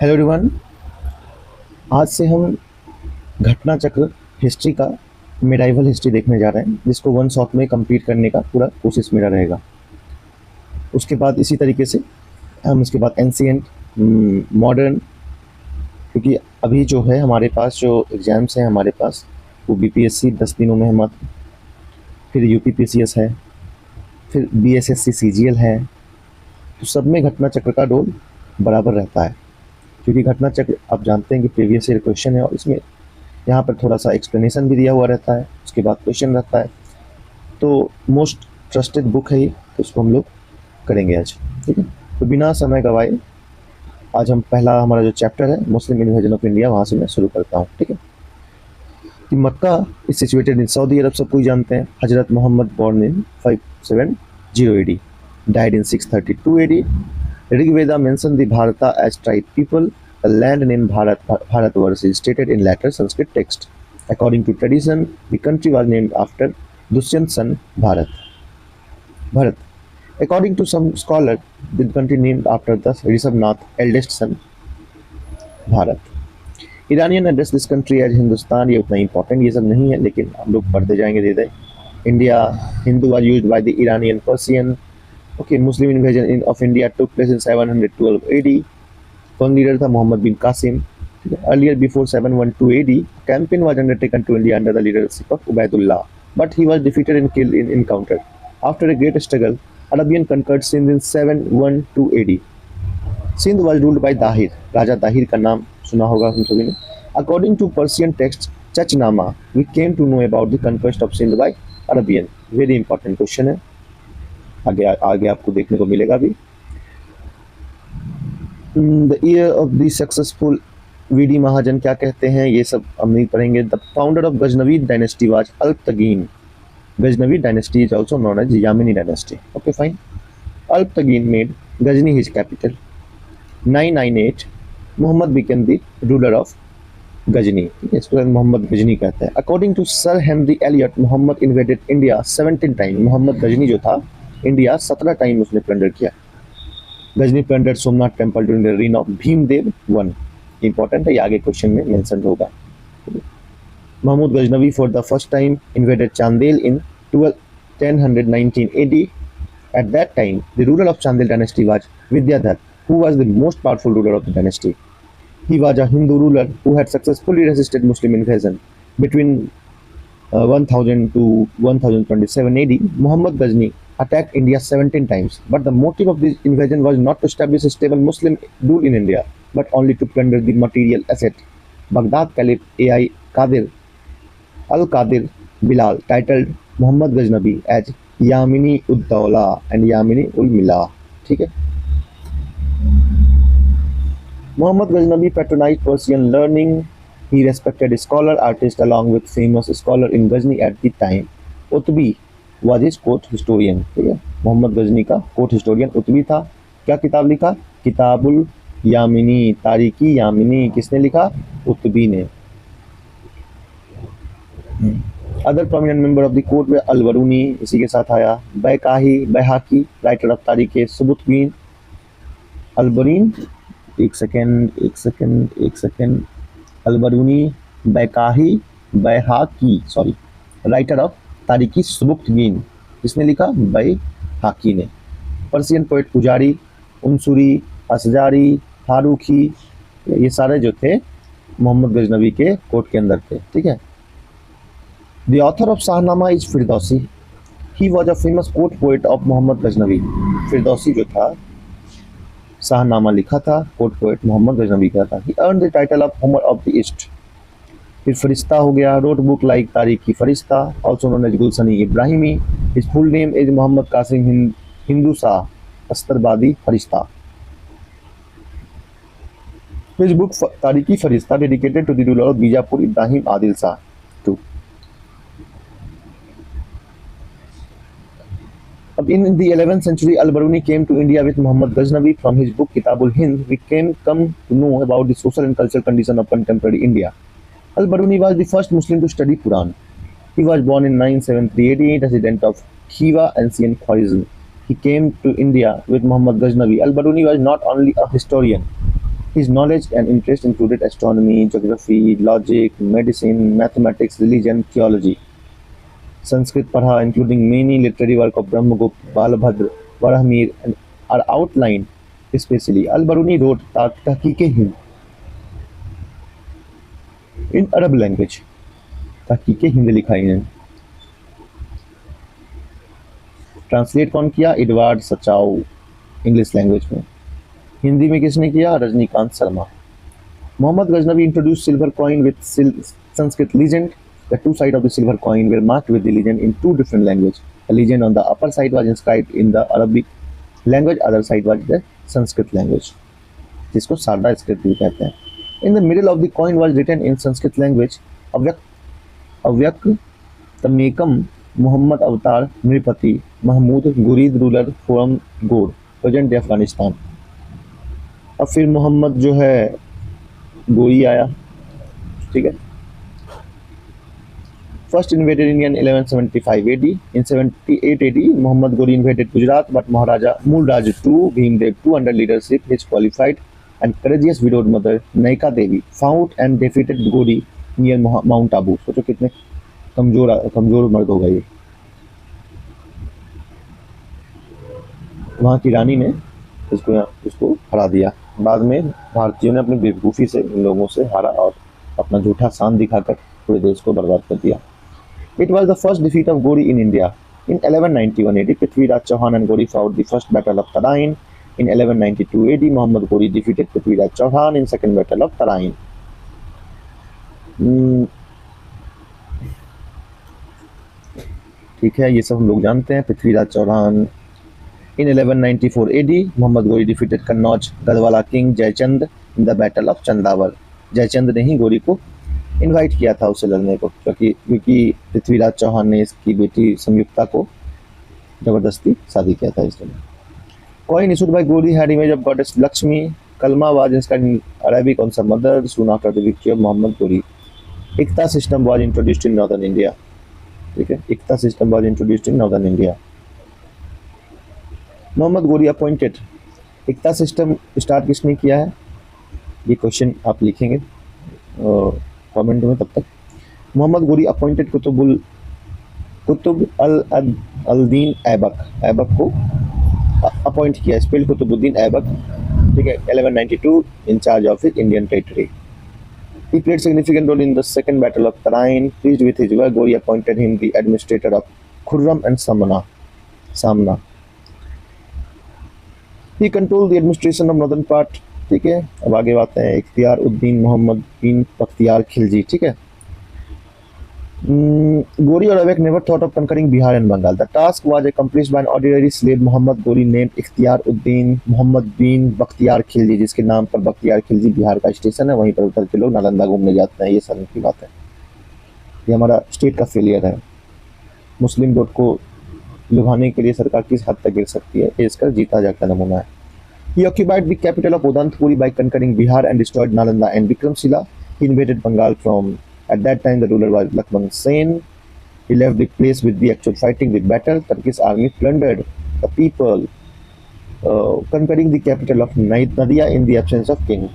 Hello everyone. आज से हम घटना चक्र हिस्ट्री का मेडाइवल हिस्ट्री देखने जा रहे हैं, जिसको वन शॉट में कंप्लीट करने का पूरा कोशिश मेरा रहेगा। उसके बाद इसी तरीके से हम उसके बाद एंशिएंट, मॉडर्न, क्योंकि अभी जो है हमारे पास जो एग्ज़ाम्स हैं हमारे पास वो बीपीएससी 10 दिनों में है मात्र, फिर यूपीपीसीएस है, फिर बीएसएससी सीजीएल है। तो सब में घटना चक्र का रोल बराबर रहता है, क्योंकि घटना चक्र आप जानते हैं कि प्रीवियस ईयर क्वेश्चन है और इसमें यहाँ पर थोड़ा सा एक्सप्लेनेशन भी दिया हुआ रहता है, उसके बाद क्वेश्चन रहता है। तो मोस्ट ट्रस्टेड बुक है ये, तो इसको हम लोग करेंगे आज। ठीक है, तो बिना समय गवाए आज हम पहला हमारा जो चैप्टर है मुस्लिम इन्वेजन ऑफ इंडिया, वहाँ से मैं शुरू करता हूँ। ठीक है, कि Mecca is situated in Saudi Arabia, सब कोई जानते हैं। Hazrat Muhammad born in 570 AD, died in 632 AD. Rigveda mentioned the Bharata as tribe people. The land name Bharatvarsh is stated in later Sanskrit text. According to tradition, the country was named after Dushyant's son Bharat. According to some scholars, the country named after the Rishabhnath eldest son Bharat. Iranian address this country as Hindustan. ये उतना important ये सब नहीं है, लेकिन हम लोग पढ़ते जाएंगे धीरे धीरे। India, Hindu was used by the Iranian Persian. Okay, Muslim invasion of India took place in 712 AD. One leader था Muhammad bin Qasim. Earlier, before 712 AD, a campaign was undertaken to India under the leadership of Ubaidullah, but he was defeated and killed in encounter. After a great struggle, Arabian conquered Sindh in 712 AD. Sindh was ruled by Dahir. राजा दाहिर का नाम सुना होगा हम सभी ने. According to Persian text Chachnama, we came to know about the conquest of Sindh by Arabian. Very important question है. आगे आपको देखने को मिलेगा भी. The year of the successful VD Mahajan क्या कहते हैं ये सब हम नहीं पढ़ेंगे. The founder of Ghaznavi dynasty was Alptigin. Ghaznavi dynasty is also known as Yamini dynasty. Okay fine. Alptigin made Ghazni his capital. 998 Mohammad became the ruler of Ghazni. इसको मोहम्मद गजनी कहते हैं. According to Sir Henry Elliot, Mohammad invaded India 17 time. Mohammad Ghazni जो था इंडिया 17 टाइम उसने प्लंडर किया. Ghazni plunder Somnath temple during the reign of Bhimdev one. Important है, ये आगे क्वेश्चन में मेंशन होगा. Mahmud Ghaznavi for the first time invaded Chandel in 1019 AD. At that time, the ruler of Chandel dynasty was Vidyadhar, who was the most powerful ruler of the dynasty. He was a Hindu ruler who had successfully resisted Muslim invasion. Between 1000 to 1027 AD, Muhammad Ghazni attacked India 17 times, but the motive of this invasion was not to establish a stable Muslim rule in India, but only to plunder the material asset. Baghdad Caliph A.I. Qadir al-Qadir Bilal titled Muhammad Ghaznavi as Yamini ud-Dawla and Yamini ul-Mila. ठीक है. Muhammad Ghaznavi patronized Persian learning. He respected scholar artists along with famous scholar in Ghazni at the time. Utbi was his court historian. ठीक है, मोहम्मद गजनी का court historian Utbi था. क्या किताब लिखा? किताबुल यामिनी, तारीकी यामिनी. किसने लिखा? उतबी ने. Other prominent member of the court में अल-बरूनी इसी के साथ आया. बैकाही, बैहाकी, राइटर ऑफ तारीख सुबुतबीन. अल-बरीन, एक second. Al-Biruni, बैकाही, बैहाकी, sorry, writer of तारीखी सुबुतबीन. किसने लिखा? बैहाकी ने. पर्शियन पोएट पुजारी, उनसुरी, असजारी, फारूखी, ये सारे जो थे मोहम्मद गजनवी के कोर्ट के अंदर थे. ठीक है. The author of Shahnama is Firdausi. He was a famous court poet of Muhammad Ghaznavi. Firdausi जो था शाहनामा लिखा था, कोर्ट पोएट मोहम्मद गजनवी का था. He earned the title of Homer of the East. फिर फरिश्ता हो गया. wrote book like तारीखी फरिश्ता, also known as गुलशनी इब्राहिमी. His full name is Mohammad Qasim Hindu Shah अस्तरबादी Firishta. His book तारीखी फरिश्ता dedicated to the ruler of Bijapur Ibrahim Adil Shah. In the 11th century, Al-Baruni came to India with Muhammad Ghaznavi. From his book Kitabul Hind, we come to know about the social and cultural condition of contemporary India. Al-Baruni was the first Muslim to study Quran. He was born in 973 AD, resident of Khiva, ancient Khwarizm. He came to India with Muhammad Ghaznavi. Al-Baruni was not only a historian, His knowledge and interest included astronomy, geography, logic, medicine, mathematics, religion, theology. Sanskrit पढ़ा, including many literary work of Brahmagupta, Balabhadra, Varahamir, and are outlined. Especially, Al-Baruni wrote Tahqiq-e-Hind in Arab language. Tahqiq-e-Hind लिखा इन्हें. Translate कौन किया? Edward सचाओ, English language में. हिंदी में किसने किया? Rajinikanth Sharma. Mohammad Ghaznavi introduced silver coin with Sanskrit legend. The two sides of the silver coin were marked with the legend in two different languages. The legend on the upper side was inscribed in the Arabic language, other side was the Sanskrit language, जिसको सारदा script भी कहते हैं. In the middle of the coin was written in Sanskrit language, अव्यक तमेकम Mohammad अवतार नृपति Mahmood गुरीद ruler from गोर present Afghanistan. अब फिर मोहम्मद जो है गोरी आया, ठीक है. First invaded India in 1175 AD. In 78 AD, Muhammad Ghori invaded Gujarat, but Maharaja Mulraj II, Bhimdev II, under leadership his qualified and courageous widowed mother Naika Devi, fought and defeated Ghori near Mount Abu. सोचो कितने कमजोर मर्द होगा ये. वहाँ की रानी ने उसको हरा दिया. बाद में भारतीयों ने अपनी बेवकूफ़ी से इन लोगों से हारा और अपना झूठा शान दिखाकर पूरे देश को बर्बाद कर दिया. It was the first defeat of Ghori in India. In 1191 AD, Prithviraj Chauhan and Ghori fought the first battle of Tarain. In 1192 AD, Muhammad Ghori defeated Prithviraj Chauhan in second battle of Tarain. ठीक है, ये सब हम लोग जानते हैं. Prithviraj Chauhan. In 1194 AD, Muhammad Ghori defeated Kannauj Gadwala king Jaychand in the battle of Chandavar. Jaichand ने ही गोरी को इनवाइट किया था उसे लड़ने को, क्योंकि पृथ्वीराज चौहान ने इसकी बेटी संयुक्ता को जबरदस्ती शादी किया था इसलिए. Coin issued by Ghori had image of goddess Lakshmi. Kalma was inscribed in Arabic on some mother soon after the victory of Muhammad Ghori. Ikta system was introduced in northern India. ठीक है, iqta system was introduced in northern India. Mohammad Ghori appointed. इक्ता system start किसने किया है? ये question आप लिखेंगे comment में. तब तक मोहम्मद गोरी अपॉइंटेड कुतुब अल-दीन ऐबक को अपॉइंट किया. स्पेल कुतुबुद्दीन ऐबक, ठीक है. 1192 in charge of his Indian territory. He played significant role in the second battle of Tarain. Pleased with his work, Ghori appointed him the administrator of Khurram and Samna. He controlled the administration of northern part. ठीक है. अब आगे बात है इख्तियार उद्दीन मोहम्मद बिन बख्तियार खिलजी. ठीक है. Ghori or Awek never thought of conquering Bihar and Bengal. The task was accomplished by an ordinary slave Muhammad Ghori named Ikhtiar Uddin Muhammad bin Bakhtiyar Khilji, जिसके नाम पर बख्तियार खिलजी बिहार का स्टेशन है. वहीं पर उतर के लोग नालंदा घूमने जाते हैं. ये शर्म की बात है. ये हमारा स्टेट का फेलियर है. मुस्लिम वोट को लुभाने के लिए सरकार किस हद तक गिर सकती है, इसका जीता जागता नमूना है. He occupied the capital of Udantapuri by conquering Bihar and destroyed Nalanda and Vikramshila. He invaded Bengal from, at that time the ruler was Lakshman Sen. He left the place with the actual fighting with battle. Turkish army plundered the people, conquering the capital of Nadia in the absence of king.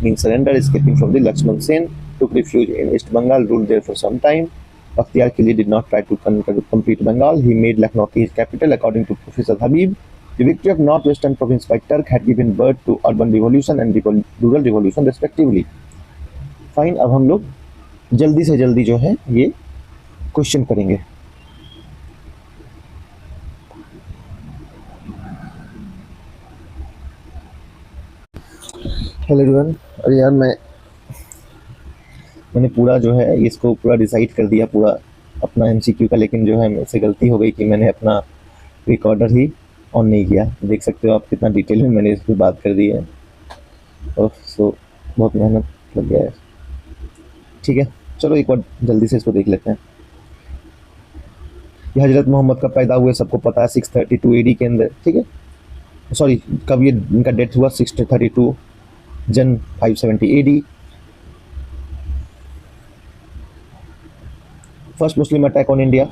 In surrender, escaping from the Lakshman Sen, took refuge in East Bengal, ruled there for some time. Bakhtiyar Khilji did not try to complete Bengal. He made Lucknow his capital. According to Professor Habib, the victory of northwestern province by Turk had given birth to urban revolution and rural revolution respectively. Fine. अब हम लोग जल्दी से जल्दी जो है ये question करेंगे. Hello everyone. अरे यार मैंने पूरा जो है इसको पूरा डिसाइड कर दिया पूरा अपना एमसीक्यू का, लेकिन जो है मुझसे गलती हो गई कि मैंने अपना रिकॉर्डर ही ऑन नहीं किया. देख सकते हो आप कितना डिटेल में मैंने इस पर बात कर दी है. और सो बहुत मेहनत लग गया है. ठीक है, चलो एक बार जल्दी से इसको देख लेते हैं. ये हजरत मोहम्मद का पैदा हुए सबको पता है 632 AD के अंदर. ठीक है, सॉरी कब ये इनका डेथ हुआ 632 जन 570 AD. First Muslim attack on India,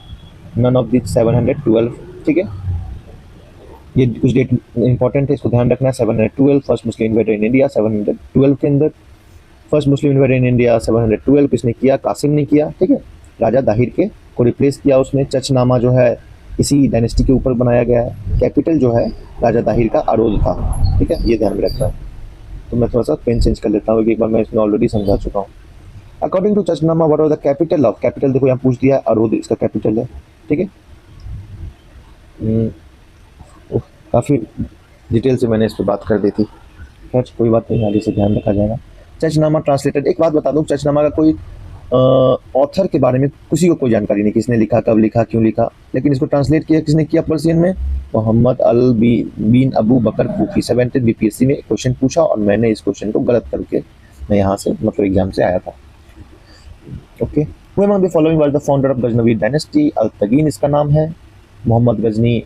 none of the 712. ठीक है, ये कुछ डेट इंपॉर्टेंट है, इसको ध्यान रखना है। 712 first Muslim invader in India, 712 के अंदर first Muslim invader in India 712 किसने किया? कासिम ने किया, ठीक है। राजा दाहिर के को रिप्लेस किया उसने। चचनामा जो है इसी डायनेस्टी के ऊपर बनाया गया है। कैपिटल जो है राजा दाहिर का अरोद था, ठीक है, ये ध्यान में रखना है। तो मैं थोड़ा सा पेन चेंज कर लेता हूँ क्योंकि एक बार मैं इसमें ऑलरेडी समझा चुका हूँ। According to Chachnama what was the capital of, capital देखो यहाँ पूछ दिया, अरोद इसका कैपिटल है, ठीक है। काफ़ी डिटेल से मैंने इस पर बात कर दी थी, खैर कोई बात नहीं, आगे से ध्यान रखा जाएगा। चचनामा ट्रांसलेटेड, एक बात बता दूं, चचनामा का कोई ऑथर के बारे में किसी को कोई जानकारी नहीं, किसने लिखा, कब लिखा, क्यों लिखा, लेकिन इसको ट्रांसलेट किया किसने किया पर्सियन में? मोहम्मद अल बिन अबू बकर कुफी। 70 बीपीएससी में क्वेश्चन पूछा और मैंने इस क्वेश्चन को गलत करके मैं यहाँ से मतलब एग्जाम से आया था। Okay, who among the following was the founder of Ghaznavi dynasty? Altigin इसका नाम है। Mohammad Ghazni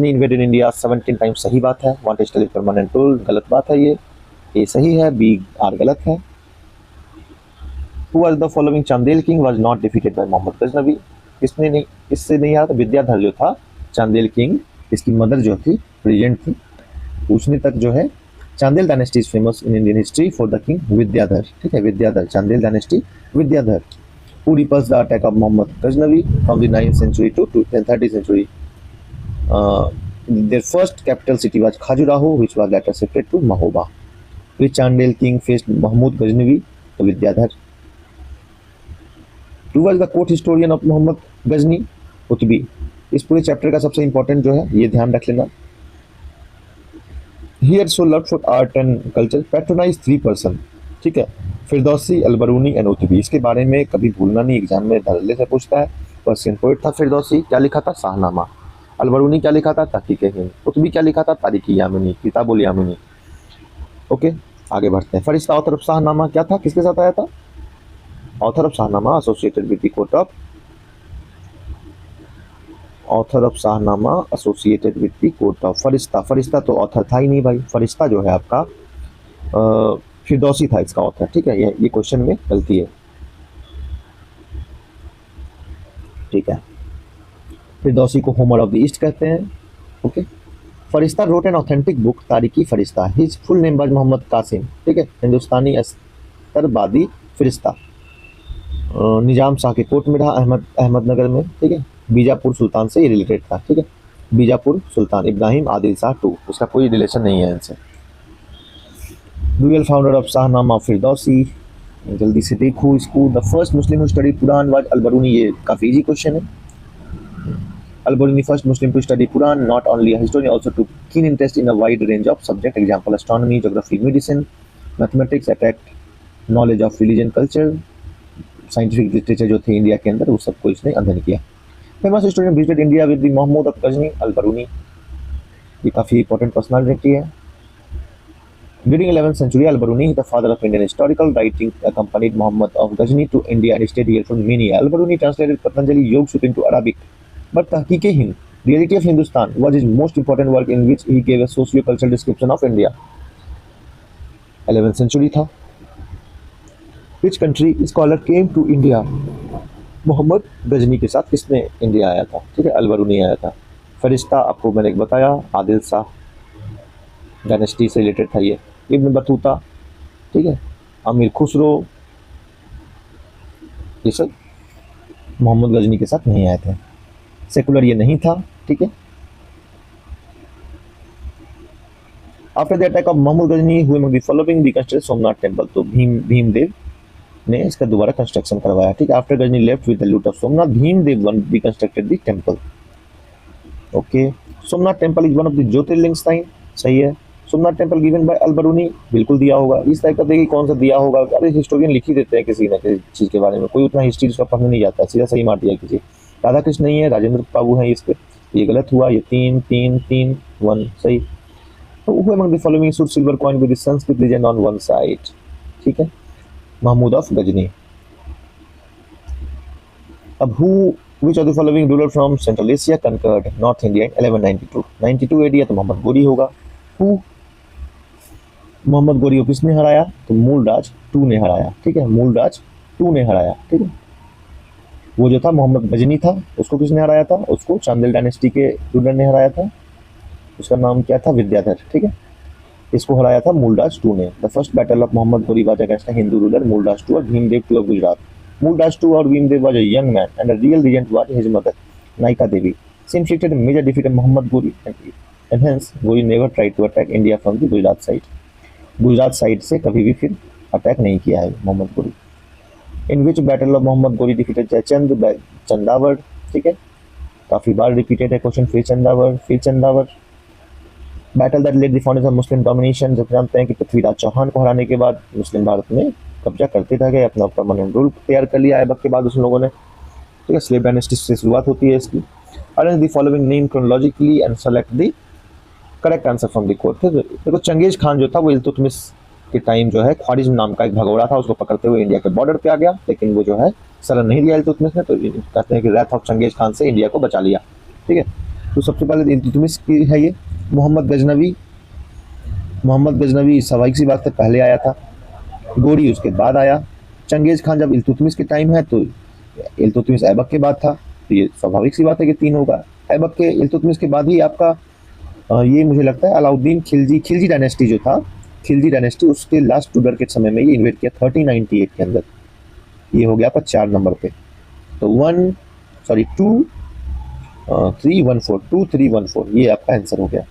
invaded India 17 times, सही बात है। वांट स्टडी परमानेंट रूल, गलत बात है, ये सही है, बी आर गलत है। Who was the following Chandel king was not defeated by Mohammad Ghaznavi? किसने नहीं, इससे नहीं आया था, विद्याधर जो था चांदेल किंग, इसकी मदर जो थी प्रेजेंट थी, उसने तक जो है Chandel dynasty is famous in Indian history for the king Vidyadhar, ठीक है, Vidyadhar, Chandel dynasty Vidyadhar. Who repulse the attack of Mohammad Ghaznavi from the 9th century to 30th century? Their first capital city was Khajuraho, which was later shifted to Mahoba. Which Chandel king faced Mahmud Ghaznavi? Vidyadhar. Who was the court historian of Muhammad Ghazni? Utbi. इस पूरे chapter का सबसे important जो है ये ध्यान रख लेना। Here so love for art and culture patronize 3 person, ठीक है, फिरदौसी, अलबरूनी एंड उतबी। इसके बारे में कभी भूलना नहीं, एग्जाम में धड़ल्ले से पूछता है। पर्सियन पोइट था फिरदौसी, क्या लिखा था? शाहनामा। अलबरूनी क्या लिखा था? तहकीक हिंद। कुतुबी क्या लिखा था? तारीख यामिनी, किताबुल यामिनी। ओके, आगे बढ़ते हैं। फरिश्ता ऑथर ऑफ शाहनामा क्या था, किसके साथ आया था? Author of Shahnameh associated with the court of, author of Shahnameh associated with the court of. फरिश्ता तो ऑथर था ही नहीं भाई, फरिश्ता जो है आपका फिरदौसी था इसका ऑथर, ठीक है, ये क्वेश्चन में गलती है, ठीक है। फिरदौसी को होमर ऑफ द ईस्ट कहते हैं, okay. Farishta wrote an authentic book Tarikhi Farishta, his full name was Mohammad Qasim, ठीक है, हिंदुस्तानी अस्तरबादी फरिश्ता। निजाम शाह के कोर्ट में रहा अहमदनगर में, ठीक है। बीजापुर सुल्तान से ये रिलेटेड था, ठीक है, बीजापुर सुल्तान इब्राहिम आदिल शाह टू, उसका कोई रिलेशन नहीं है इनसे। Dual founder of Shahnameh Firdausi, जल्दी से देखो इसको। The first Muslim who study Quran was Al-Biruni, ये काफ़ी इजी क्वेश्चन है। Al-Biruni, first Muslim to study Quran, not only a historian, also took keen interest in a wide range of subjects, example astronomy, geography, medicine, mathematics, attacked knowledge of religion, culture, scientific literature जो थे India के अंदर वो सबको इसने अध्ययन किया। Famous historian visited India with the Mahmud of Ghazni, Alberuni, ये काफ़ी इंपॉर्टेंट पर्सनालिटी है। During 11th century, Al-Biruni, the father of Indian historical writing, accompanied Muhammad of Ghazni to India and stayed here for many years. Al-Biruni translated Patanjali Yoga Sutta into Arabic. But Tahqiq Hind, Reality of Hindustan, was his most important work in which he gave a socio-cultural description of India. 11th century था। Which country scholar came to India? Mohammad Ghazni के साथ किसने India आया था, ठीक है, अल-बिरूनी आया था। फरिश्ता आपको मैंने एक बताया, आदिल शाह डायनेस्टी से रिलेटेड था ये। इब्न बतूता, ठीक है, अमीर खुसरो, ये सब मोहम्मद गजनी के साथ नहीं आए थे। सेकुलर ये नहीं था, ठीक है। After the attack of Mohammad Ghazni who among the following reconstructed Somnath temple, तो भीमदेव ने इसका दोबारा कंस्ट्रक्शन करवाया, ठीक है। After Ghazni left with the loot of Somnath, Bhimdev one reconstructed the temple, okay. Somnath temple is one of the jyotirlinga sign, सही है। Somnath temple given by Alberuni, बिल्कुल दिया होगा। इस टाइप का देखिए कौन सा दिया होगा, अरे हिस्टोरियन लिख ही देते हैं किसी न किसी चीज़ के बारे में, कोई उतना हिस्ट्री उसका पढ़ने नहीं जाता, सीधा सही मार दिया किसी। राधा कृष्ण नहीं है, राजेंद्र बाबू हैं इस पे, ये गलत हुआ, ये 3 3 3 1 सही। तो who among the following issued silver coin with the Sanskrit legend on one side, ठीक है, महमूद ऑफ गजनी। अब who which of the following ruler from Central Asia conquered north India in 1192, 92 AD है तो मोहम्मद गोरी होगा। हु मोहम्मद गोरी को किसने हराया, तो मूलराज 2 ने हराया, ठीक है, मूलराज 2 ने हराया, ठीक है। वो जो था मोहम्मद गजनी था, उसको किसने हराया था? उसको चांदेल डायनेस्टी के रूलर ने हराया था। उसका नाम क्या था? विद्याधर, ठीक है। इसको हराया था मूलदास टू ने। The first battle of Mohammad Ghori was against the Hindu ruler Muldas two और Bhimdev two of Gujarat. Muldas two और Bhimdev was a young man and a real regent was his mother Naika Devi. She inflicted a major defeat on Muhammad Ghori and hence Ghori never tried to attack India from the Gujarat side. Gujarat side से कभी भी फिर attack नहीं किया है मोहम्मद गोरी. इन which battle of Mohammad गोरी defeated Jaichand Chandawar, ठीक है, काफी बार रिपीटेड है क्वेश्चन. फिर Chandawar. Battle that laid the foundation of Muslim domination. जब जानते हैं कि पृथ्वीराज चौहान को हराने के बाद मुस्लिम भारत में कब्जा करते रह गए, अपना परमानेंट रूल तैयार कर लिया ऐबक के बाद उस लोगों ने, ठीक है. स्लेव डायनेस्टी से शुरुआत होती है इसकी. Arrange the following name chronologically and select the correct answer from the court. देखो चंगेज खान जो था वो इल्तुतमिश के टाइम जो है ख्वारिज्म नाम का एक भगोड़ा था, उसको पकड़ते हुए इंडिया के बॉर्डर पे आ गया, लेकिन वो जो है शरण नहीं लिया इल्तुतमिश ने, तो कहते हैं कि रैथ ऑफ चंगेज खान से इंडिया को बचा लिया, ठीक है. तो सबसे पहले इल्तुतमिश की है ये. मोहम्मद गजनवी स्वाभाविक सी बात है पहले आया था, गोरी उसके बाद आया. चंगेज खान जब इल्तुतमिश के टाइम है तो इल्तुतमिश ऐबक के बाद था, तो ये स्वाभाविक सी बात है कि 3 होगा. ऐबक के इल्तुतमिश के बाद ही आपका ये मुझे लगता है अलाउद्दीन खिलजी डायनेस्टी जो था, खिलजी डायनेस्टी उसके लास्ट रूलर के समय में ये इन्वेट किया 1398 के अंदर. ये हो गया आपका 4 नंबर पे. तो 2314 ये आपका आंसर हो गया.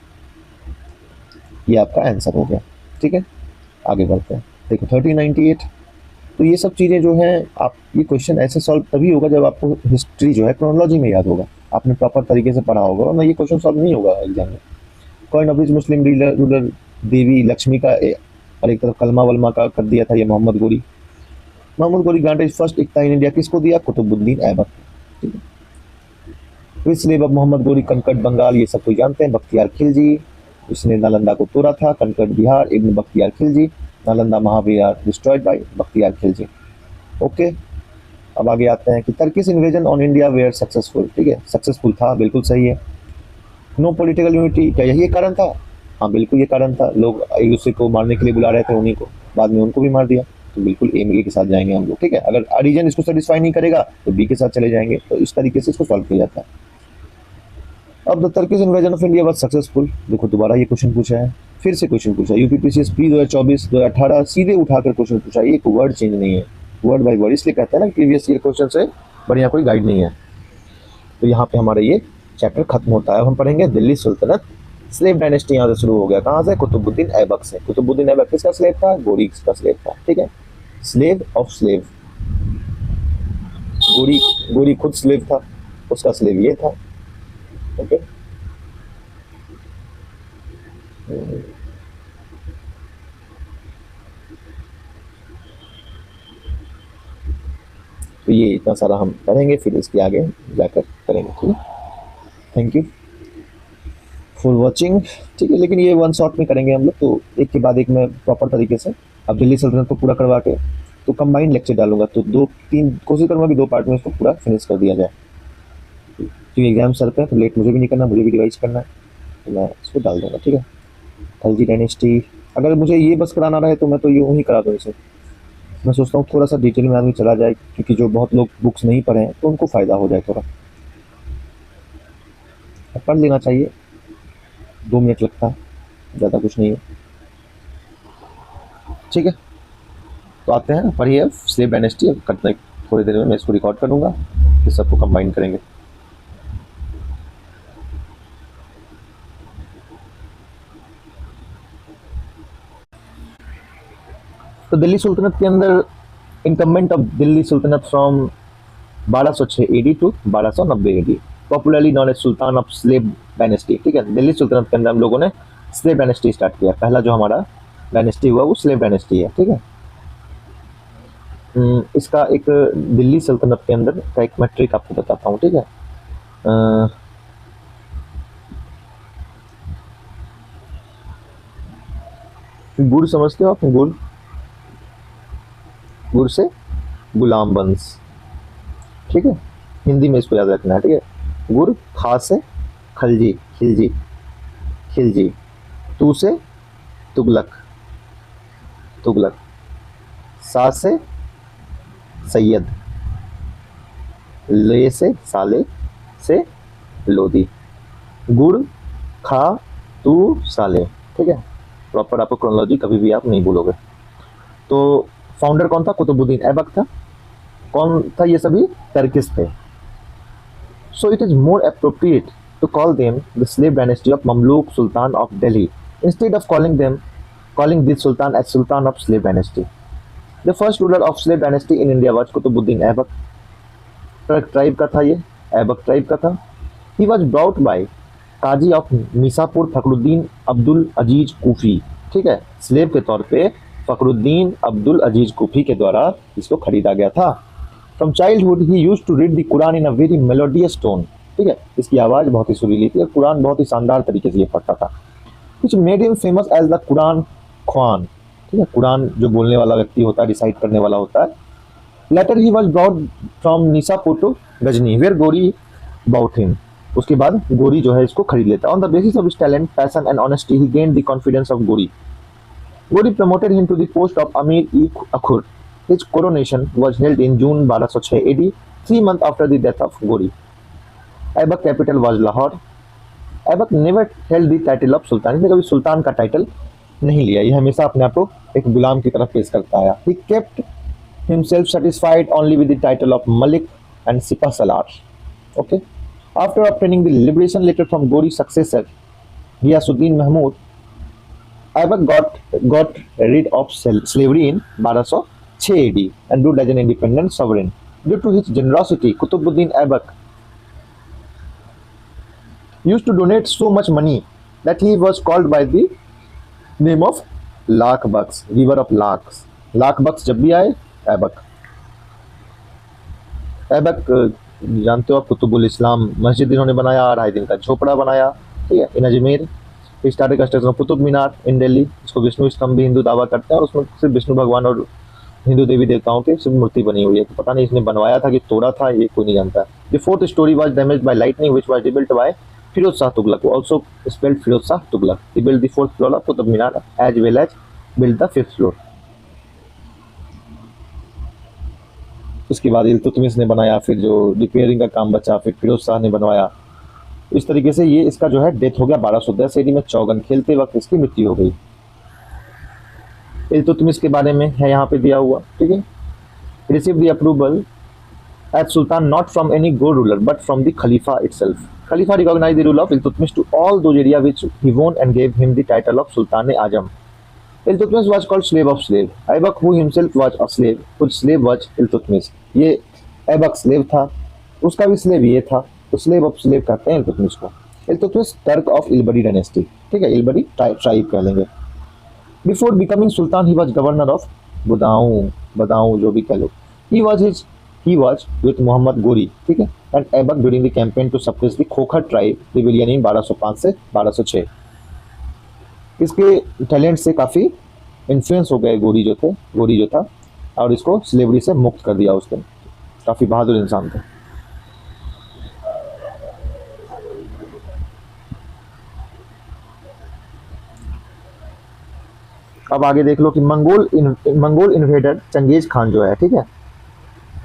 ये आपका आंसर हो गया, ठीक है. आगे बढ़ते हैं. देखो 1398. तो ये सब चीज़ें जो हैं, आप ये क्वेश्चन ऐसे सॉल्व तभी होगा जब आपको हिस्ट्री जो है क्रोनोलॉजी में याद होगा, आपने प्रॉपर तरीके से पढ़ा होगा, वरना ये क्वेश्चन सॉल्व नहीं होगा एग्जाम में. Coin of which Muslim ruler Devi Lakshmi का और एक तरफ कलमा वलमा का कर दिया था ये Mohammad Ghori. Mohammad Ghori granted first इक्ता in India किसको दिया? कुतुबुद्दीन ऐबक, ठीक है. विच स्लेव ऑफ मोहम्मद गोरी कंकर्ड बंगाल, ये सब कोई जानते हैं, बख्तियार खिलजी. उसने नालंदा को तोड़ा था, conquered Bihar, Ibn Bakhtiyar Khilji. Nalanda Mahavihara destroyed by Bakhtiyar Khilji. Okay. अब आगे आते हैं कि Turkish invasion on India were successful, ठीक है. सक्सेसफुल था, बिल्कुल सही है. नो पॉलिटिकल यूनिटी, क्या यही कारण था? हाँ बिल्कुल ये कारण था. लोग एक दूसरे को मारने के लिए बुला रहे थे उन्हीं को, बाद में उनको भी मार दिया. तो बिल्कुल ए के साथ जाएंगे हम लोग, ठीक है. अगर रीजन इसको सेटिस्फाई नहीं करेगा तो बी के साथ चले जाएंगे. तो इस तरीके से इसको सॉल्व किया जाता है. अब the Turkish invasion of India was successful. देखो दोबारा ये क्वेश्चन पूछा है, फिर से क्वेश्चन पूछा है. यूपीपीसीएस प्री 2024-2018 सीधे उठाकर क्वेश्चन पूछा है. एक वर्ड चेंज नहीं है, वर्ड बाय वर्ड. इसलिए कहते हैं ना प्रीवियस ईयर क्वेश्चन से बढ़िया कोई गाइड नहीं है. तो यहाँ पे हमारा ये चैप्टर खत्म होता है. अब हम पढ़ेंगे दिल्ली सुल्तनत. स्लेव डायनेस्टी यहाँ से शुरू हो गया. कहाँ से? कुतुबुद्दीन ऐबक से. कुतुबुद्दीन ऐबक किसका स्लेव था? गोरी का स्लेव था, ठीक है. Slave of slave. गोरी खुद स्लेव था, उसका स्लेव ये था, ओके. तो ये इतना सारा हम पढ़ेंगे, फिर इसके आगे जाकर करेंगे, ठीक है. थैंक यू फॉर वॉचिंग, ठीक है. लेकिन ये वन शॉट में करेंगे हम लोग, तो एक के बाद एक मैं प्रॉपर तरीके से. अब दिल्ली सल्तनत को पूरा करवा के तो कंबाइंड लेक्चर डालूंगा, तो 2-3 कोशिश करूँगा कि 2 पार्ट में इसको पूरा फिनिश कर दिया जाए. क्योंकि एग्जाम सर पे है तो लेट मुझे भी नहीं करना, मुझे भी रिवाइज करना है, तो मैं इसको डाल दूँगा, ठीक है. खलजी डायनेस्टी, अगर मुझे ये बस कराना रहे तो मैं तो यूँ ही करा दूँ इसे. मैं सोचता हूँ थोड़ा सा डिटेल में आदमी चला जाए, क्योंकि जो बहुत लोग बुक्स नहीं पढ़े हैं तो उनको फ़ायदा हो जाए थोड़ा. पढ़ लेना चाहिए, 2 मिनट लगता है, ज़्यादा कुछ नहीं है, ठीक है. तो आते हैं, पढ़िए अब स्लेव डायनेस्टी. अब करते थोड़ी देर में मैं इसको रिकॉर्ड करूँगा, फिर सबको कंबाइन करेंगे. तो दिल्ली सुल्तनत के अंदर incumbent of Delhi Sultanate from 1206 AD to 1290 AD, popularly known as sultan of slave dynasty, ठीक है. दिल्ली सुल्तनत के अंदर हम लोगों ने स्लेव डायनेस्टी स्टार्ट किया. पहला जो हमारा डायनेस्टी हुआ वो स्लेव डायनेस्टी है, ठीक है. इसका एक दिल्ली सल्तनत के अंदर का एक मैं ट्रिक आपको बताता हूँ, ठीक है. गुड़ समझते हो आप? गुड़ से गुलाम वंश, ठीक है. हिंदी में इसको याद रखना है, ठीक है. गुड़, खा से खलजी खिलजी, तू से तुगलक, सा से सैयद, ले से साले से लोदी, गुड़ खा तू साले, ठीक है। प्रॉपर आपको क्रोनोलॉजी कभी भी आप नहीं भूलोगे। तो फाउंडर कौन था? कुतुबुद्दीन ऐबक था। कौन था? ये सभी टर्किस थे। So it is more appropriate to call them the slave dynasty of Mamluk sultan of Delhi instead of calling this sultan as sultan of slave dynasty. The first ruler of slave dynasty in India was Qutbuddin Aibak. Turk tribe का था, ये Aibak tribe का था। He was brought by Qazi of Nishapur Fakhruddin Abdul Aziz Kufi, ठीक है। Slave के तौर पे फखरुद्दीन अब्दुल अजीज कूफी के द्वारा इसको खरीदा गया था। From childhood he used to read the Quran in a very melodious tone, ठीक है। इसकी आवाज़ बहुत ही सुरीली थी और कुरान बहुत ही शानदार तरीके से ये पढ़ता था। Which made him famous as the Quran Khwan, ठीक है। कुरान जो बोलने वाला व्यक्ति होता है, रिसाइट करने वाला होता है। Later he was brought from Nishapur to Ghazni where Ghori bought him. उसके बाद गोरी जो है इसको खरीद लेता है। On the basis of his talent, passion and honesty he gained the confidence of Ghori. Ghori promoted him to the post of Amir i Akhur. His coronation was held in June 1206 AD, 3 months after the death of Gori. Aibak capital was Lahore. Aibak never held the title of sultan, इसने कभी सुल्तान का title नहीं लिया। ये हमेशा अपने आप को एक गुलाम की तरफ पेश करता है। He kept himself satisfied only with the title of Malik and Sipah Salar, okay. After obtaining the liberation letter from Ghori's successor, Ghiyasuddin Mahmud, Aibak got rid of slavery in 1206 AD and ruled as an independent sovereign. Due to his generosity, Qutbuddin Aibak used to donate so much money that he was called by the name of Lakh Bucks, giver of lakhs. Lakh Bucks जब भी आए, ऐबक। ऐबक जानते हो आप, कुतुबुल इस्लाम मस्जिद इन्होंने बनाया, 2.5 दिन का झोपड़ा बनाया, ठीक है, in Ajmer. Started construction of Qutub Minar in Delhi, इसको विष्णु स्तंभ भी हिंदू दावा करते हैं और उसमें सिर्फ विष्णु भगवान और हिंदू देवी देवताओं की सिर्फ मूर्ति बनी हुई है। तो पता नहीं इसने बनवाया था कि तोड़ा था, ये कोई नहीं जानता। The fourth storey was damaged by lightning which was rebuilt by Firoz Shah Tughlaq, also spelled Firoz Shah Tughlaq. He build the fourth floor of Qutub Minar as well as build the fifth floor. उसके बाद इल्तुतमिश ने बनाया, फिर जो रिपेयरिंग का काम बचा फिर फिरोज शाह ने बनवाया। इस तरीके से ये इसका जो है डेथ हो गया 1210 AD में। चौगन खेलते वक्त इसकी मृत्यु हो गई। इल्तुतमिश के बारे में है यहाँ पे दिया हुआ, ठीक है। Receive the approval as sultan not from any go ruler but from the khalifa itself. Khalifa recognise the rule of Iltutmish to all those area which he won and gave him the title of sultan Azam. Iltutmish was called slave of slave. Aibak, who himself was a slave, whose slave was Iltutmish. ये Aibak slave था, उसका भी slave ये था, तो slave of slave कहते हैं इल्तुतमिश को। Iltutmish Turk of Ilbari dynasty, ठीक है, इलबरी ट्राइब कह लेंगे। Before becoming sultan he was governor of Badaun जो भी कह लो। He was with Mohammad Ghori, ठीक है, and Aibak during the campaign to suppress the Khokhar tribe rebellion in 1205 से 1206। इसके टैलेंट से काफ़ी इन्फ्लुएंस हो गए गोरी जो था और इसको स्लेवरी से मुक्त कर दिया उसने। काफ़ी बहादुर इंसान थे। अब आगे देख लो कि मंगोल इन्वेडर चंगेज खान जो है, ठीक है,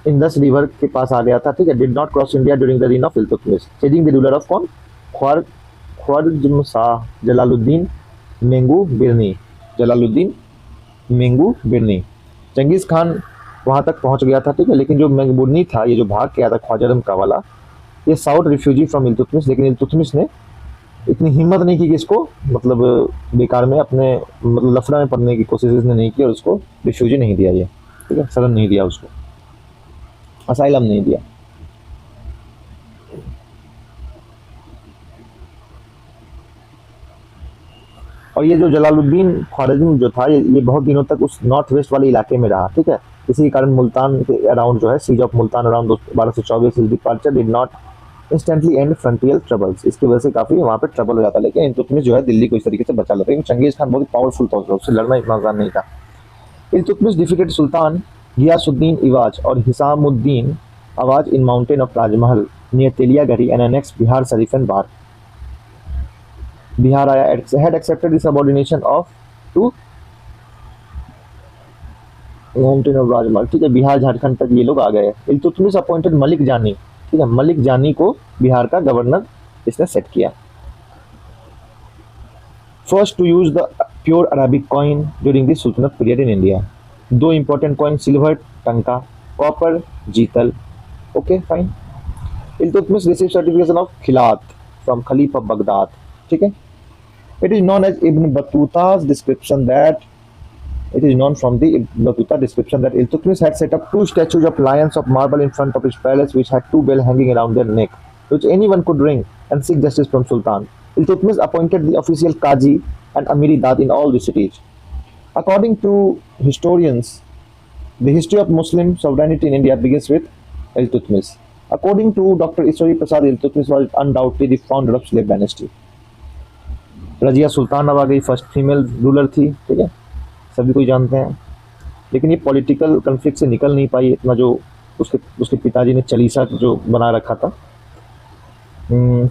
इंदस रिवर के पास आ गया था, ठीक है। Did not cross India during the reign of Iltutmish, changing the ruler of कौन? Khwarizm Shah Jalaluddin Mengu Birni. Genghis Khan वहाँ तक पहुँच गया था, ठीक है, लेकिन जो मेंगुबिरनी था, ये जो भाग के आया था ख्वारिज़्म का वाला, ये साउथ रिफ्यूजी फ्रॉम इल्तुतमिश। लेकिन इल्तुतमिश ने इतनी हिम्मत नहीं की कि इसको मतलब बेकार में अपने मतलब लफड़ा में पड़ने की कोशिश इसने नहीं की और उसको रिफ्यूजी नहीं दिया ये, ठीक है, शरण नहीं दिया उसको, असाइलम नहीं दिया। और ये जो जलालुद्दीन ख्वारिज़्म जो था, ये बहुत दिनों तक उस नॉर्थ वेस्ट वाले इलाके में रहा, ठीक है। इसी के कारण मुल्तान के अराउंड जो है, siege of Multan around 1224 his departure did not instantly end frontier troubles. इसकी वजह से काफ़ी वहाँ पे ट्रबल हो जाता, लेकिन इल्तुतमिश जो है दिल्ली को इस तरीके से बचा लेता। लेकिन चंगेज खान बहुत ही पावरफुल था, उससे लड़ना इतना आसान नहीं था। इल्तुतमिश डिफीटेड सुल्तान गियासुद्दीन इवाज और Hisamuddin Iwaz in mountain of Rajmahal near Teliagarhi and next Bihar Sharif and Barh. Bihar आया, had accepted the subordination of to mountain of Rajmahal, ठीक है। बिहार झारखंड तक ये लोग आ गए। इल्तुतमिश अपॉइंटेड मलिक जानी ठीक है, मलिक जानी को बिहार का गवर्नर इसने सेट किया। First to use the pure Arabic coin during the sultanate period in India. दो important coin, silver tanka, copper jital. Okay fine. Iltutmish receive certification of khilat from khalif of Baghdad. ठीक है, it is known as Ibn Battuta's description that it is known from the Ibn Battuta description that Iltutmish had set up two statues of lions of marble in front of his palace, which had two bells hanging around their neck, which anyone could ring and seek justice from Sultan. Iltutmish appointed the official Qazi and Amiri Dad in all the cities. According to historians, the history of Muslim sovereignty in India begins with Iltutmish. According to Dr. Ishwari Prasad, Iltutmish was undoubtedly the founder of slave dynasty. Razia Sultan अब आ गई, first female ruler थी। ठीक है, सभी कोई जानते हैं, लेकिन ये पॉलिटिकल कन्फ्लिक्ट से निकल नहीं पाई इतना, जो उसके पिताजी ने चलीसा जो बना रखा था।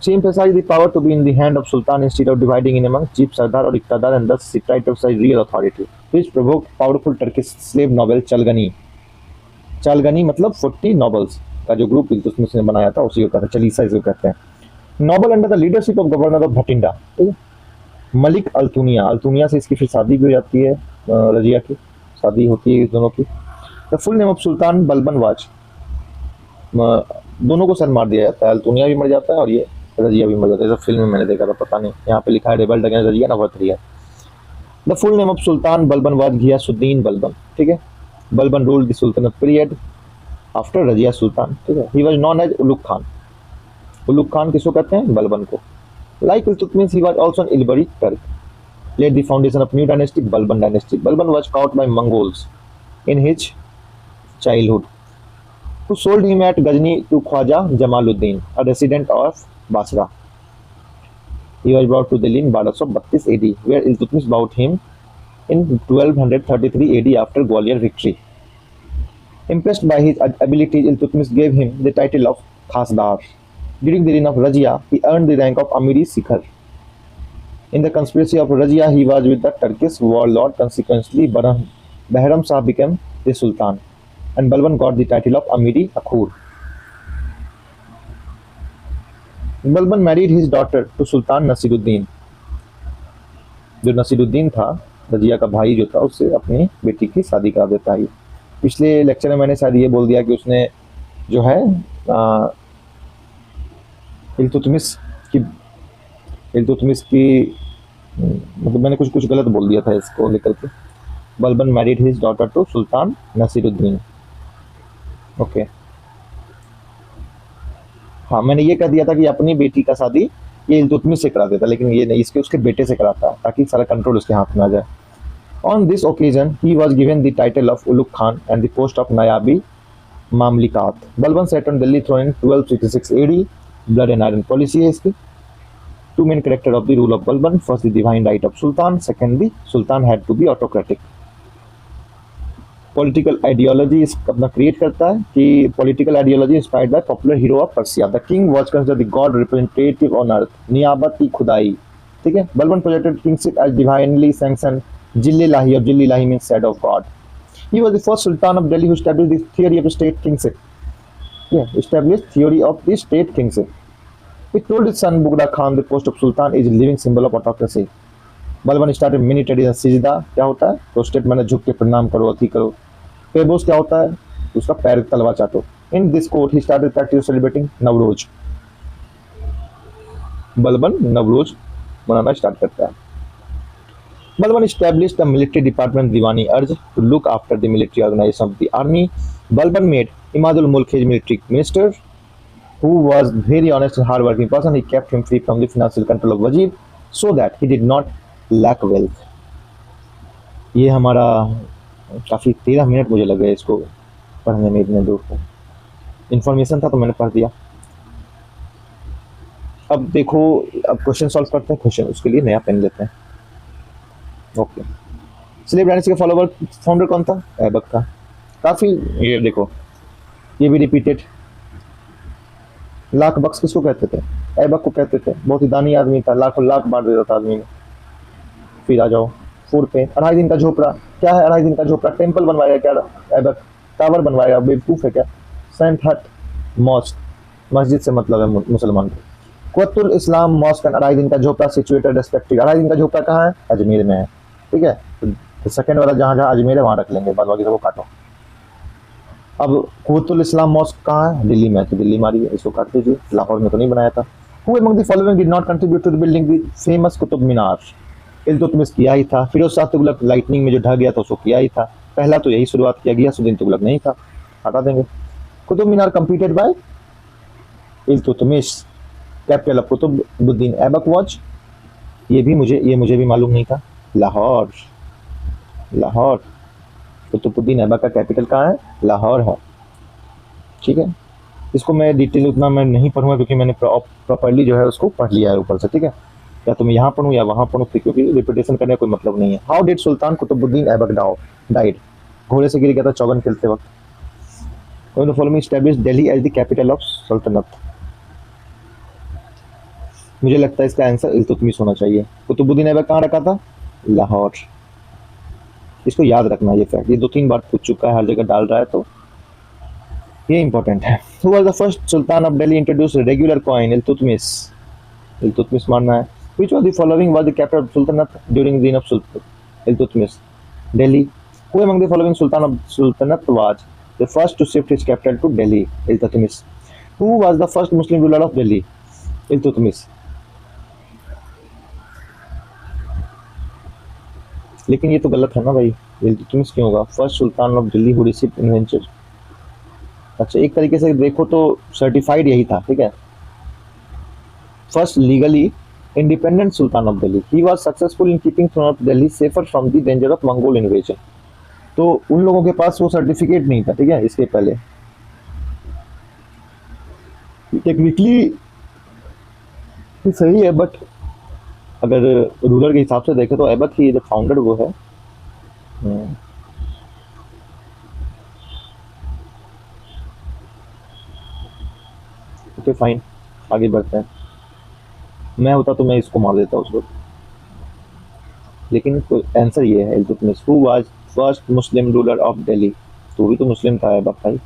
She emphasized the power to be in the hand of Sultan instead of dividing in among chief Sardar or Iqtadar, and thus she tried to exercise real authority, which provoked powerful Turkish slave novel Chalgani. चालगनी मतलब 40 nobles का जो group Iltutmish ने बनाया था उसी को कहते हैं, चलीसा इसको कहते हैं। Noble under the leadership of governor of Bathinda. ठीक है, मलिक अल्तुनिया, अल्तुनिया से इसकी फिर शादी भी हो जाती है, रजिया की शादी होती है इस दोनों की। The full name of sultan Balban was, दोनों को सर मार दिया जाता है, अल्तुनिया भी मर जाता है और ये रजिया भी मर जाता है। जैसा फिल्म में मैंने देखा था, पता नहीं, यहाँ पे लिखा है rebelled against Razia Navratri. The full name of sultan Balban was Ghiyasuddin Balban. ठीक है, Balban ruled the sultanate period after Razia Sultan. ठीक है, he was known as Ulugh Khan. Ulugh Khan किसको कहते हैं? बलबन को। Like Iltutmish, he was also an Ilbari Turk. Laid the foundation of new dynasty, Balban dynasty. Balban was caught by Mongols in his childhood, who sold him at Ghazni to Khwaja Jamaluddin, a resident of Basra. He was brought to Delhi in 1232 AD, where Iltutmish bought him in 1233 AD after Gwalior victory. Impressed by his abilities, Iltutmish gave him the title of Khasdar. During the reign of Rajia, he earned the rank of Amiri Sikhar. In the conspiracy of Rajia, he was with the Turkish warlord. Consequently, Bahram Shah became the Sultan, and Balban got the title of Amiri Akhur. Balban married his daughter to Sultan Nasiruddin. जो नसीरुद्दीन था, रजिया का भाई जो था, उससे अपनी बेटी की शादी करा देता है। पिछले लेक्चर में मैंने शायद ये बोल दिया कि उसने जो है इल्तुतमिश की मतलब मैंने कुछ गलत बोल दिया था इसको लेकर के। Balban married his daughter to sultan Nasiruddin. Okay, हाँ, मैंने ये कह दिया था कि अपनी बेटी का शादी ये इल्तुतमिश से करा देता, लेकिन ये नहीं, इसके उसके बेटे से कराता ताकि सारा कंट्रोल उसके हाथ में आ जाए। On this occasion he was given the title of Ulugh Khan and the post of Naib Mamlikat. Balban sat on Delhi throne in 1266 AD। Blood and iron policy है इसकी। Two main characters of the rule of Balban: first, the divine right of Sultan; second, the Sultan had to be autocratic. Political ideology इस अपना create करता है कि political ideology inspired by popular hero of Persia. The king was considered the god representative on earth, Niyabat की खुदाई। ठीक है, Balban projected kingship as divinely sanction Zill Ilahi, और Zill Ilahi means shadow of God. He was the first sultan of Delhi who established the theory of state kingship. Established theory of the state kingship. He told his son Bugda Khan the post of Sultan is a living symbol of autocracy. Balban started many traditions. सिजदा क्या होता है? Prostate मैंने झुक के प्रणाम करो, अति करो। पेबोस क्या होता है? उसका पैर तलवा चाटो। In this court he started practice celebrating Navroz. Balban Navroz मनाना स्टार्ट करता है। Balban established the military department Diwani Arj to look after the military organization of the army. Balban made Imadul Mulk his military minister, who was very honest and hard-working person. He kept him free from the financial control of Wazir, so that he did not lack wealth. ये हमारा काफ़ी 13 minute मुझे लगे इसको पढ़ने में, इतने दूर को इन्फॉर्मेशन था तो मैंने पढ़ दिया। अब देखो, अब क्वेश्चन सॉल्व करते हैं। क्वेश्चन उसके लिए नया पेन लेते हैं। ओके, स्लेव डायनेस्टी का फॉलोवर फाउंडर कौन था? ऐबक का। काफ़ी, ये देखो, ये भी रिपीटेड। लाख बख्श किसको कहते थे? ऐबक को कहते थे। बहुत ही दानी आदमी था, लाखों लाख बांट देता था आदमी में। फिर आ जाओ 4 पे, 2.5 दिन का झोपड़ा। क्या है 2.5 दिन का झोपड़ा? टेम्पल बनवाएगा क्या ऐबक? टावर बनवाएगा? बेवकूफ़ है क्या? सेंट हट मॉस्क, मस्जिद से मतलब है मुसलमान को। कुतुल इस्लाम मॉस्क एंड अराइज इनका झोपड़ा सिचुएटेड रेस्पेक्टिव, अराइज इनका झोपड़ा कहाँ है? अजमेर में है, ठीक है। तो सेकंड वाला जहाँ जहाँ अजमेर है वहाँ रख लेंगे, बाद बाकी सबको काटो। अब कुतुल इस्लाम मॉस्क कहाँ है? दिल्ली में, तो दिल्ली मारी है, इसको काट दीजिए, लाहौर में तो नहीं बनाया था। Who among the following did not contribute to the building the famous Qutub Minar? Iltutmish किया ही था। फिरोज शाह तुगलक लाइटनिंग में जो ढह गया था उसको किया ही था। पहला तो यही शुरुआत किया, गयासुद्दीन तुगलक नहीं था, हटा देंगे। Qutub Minar completed by Iltutmish. Capital of Qutubuddin Aibak was, ये मुझे भी मालूम नहीं था, लाहौर। लाहौर, कुतुबुद्दीन ऐबक का कैपिटल कहाँ है? लाहौर है, ठीक है। इसको मैं डिटेल उतना मैं नहीं पढ़ूंगा क्योंकि मैंने प्रॉपरली जो है उसको पढ़ लिया है ऊपर से, ठीक है। या तो मैं यहाँ पढ़ूँ या वहाँ पढ़ूँ, क्योंकि रिपीटेशन करने का कोई मतलब नहीं है। How did sultan Qutbuddin Aibak died? घोड़े से गिर गया था चौगन खेलते वक्त। Following establish Delhi as the capital of sultanate. मुझे लगता है इसका आंसर इल्तुतमिश होना चाहिए। कुतुबुद्दीन ऐबक कहाँ रखा था? लाहौर। इसको याद रखना, ये फैक्ट, ये 2-3 बार पूछ चुका है, हर जगह डाल रहा है, तो ये इंपॉर्टेंट है। Who was the first Sultan of Delhi introduced regular coin? Iltutmish. Iltutmish मानना है। Which of the following was the capital of Sultanate during the reign of Iltutmish? Delhi. Who among the following Sultan of Sultanate was the first to shift his capital to Delhi? Iltutmish. Who was the first Muslim ruler of Delhi? Iltutmish. लेकिन ये तो गलत है ना भाई, इल्तुतमिश क्यों होगा? First sultan of Delhi who received investiture. अच्छा, एक तरीके से देखो तो सर्टिफाइड यही था, ठीक है। First legally independent sultan of Delhi, he was successful in keeping throne of Delhi safer from the danger of Mongol invasion. तो उन लोगों के पास वो सर्टिफिकेट नहीं था, ठीक है, इसके पहले। टेक्निकली सही है, बट अगर रूलर के हिसाब से देखें तो ऐबक ही जो फाउंडर वो है। ओके फाइन, आगे बढ़ते हैं। मैं होता तो मैं इसको मार देता उस वक्त, लेकिन आंसर ये है Iltutmish. Who was first Muslim ruler of Delhi? तो भी तो मुस्लिम था ऐबक भाई।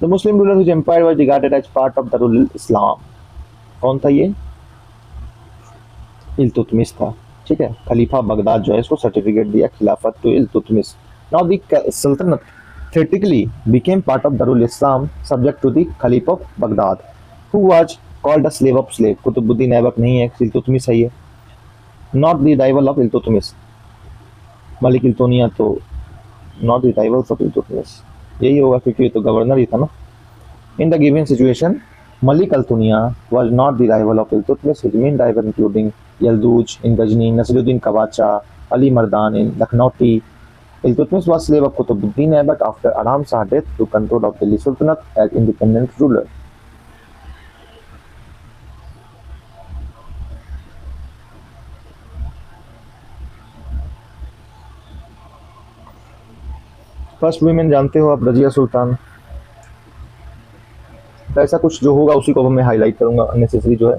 The Muslim ruler whose empire was regarded as part of Darul Islam. कौन था ये? इल्तुतमिश था, ठीक है। खलीफा बगदाद जो है इसको सर्टिफिकेट दिया खिलाफत टू इल्तुतमिश। नाउ द सल्तनत theoretically became part of Darul Islam subject to the Khalif of Baghdad, who was called a slave of slave. Qutbuddin Aibak नहीं है, इल्तुतमिश है ये। Not the rival of Iltutmish. Malik इल्तुनिया तो not the rivals of Iltutmish, यही होगा क्योंकि ये तो गवर्नर ही था ना। In the given situation, Malik Al-Tunia was not the rival of Iltutmish. His main rival including Yalduj in Ghazni, Nasiruddin Kawacha, Ali Mardan in Lakhnauti. Iltutmish was slave of Qutbuddin Aibak after Aram Shah death to control of Delhi Sultanate as independent ruler. First women जानते हो आप, रजिया सुल्तान। तो ऐसा कुछ जो होगा उसी को मैं हाईलाइट करूंगा, अननेसेसरी जो है।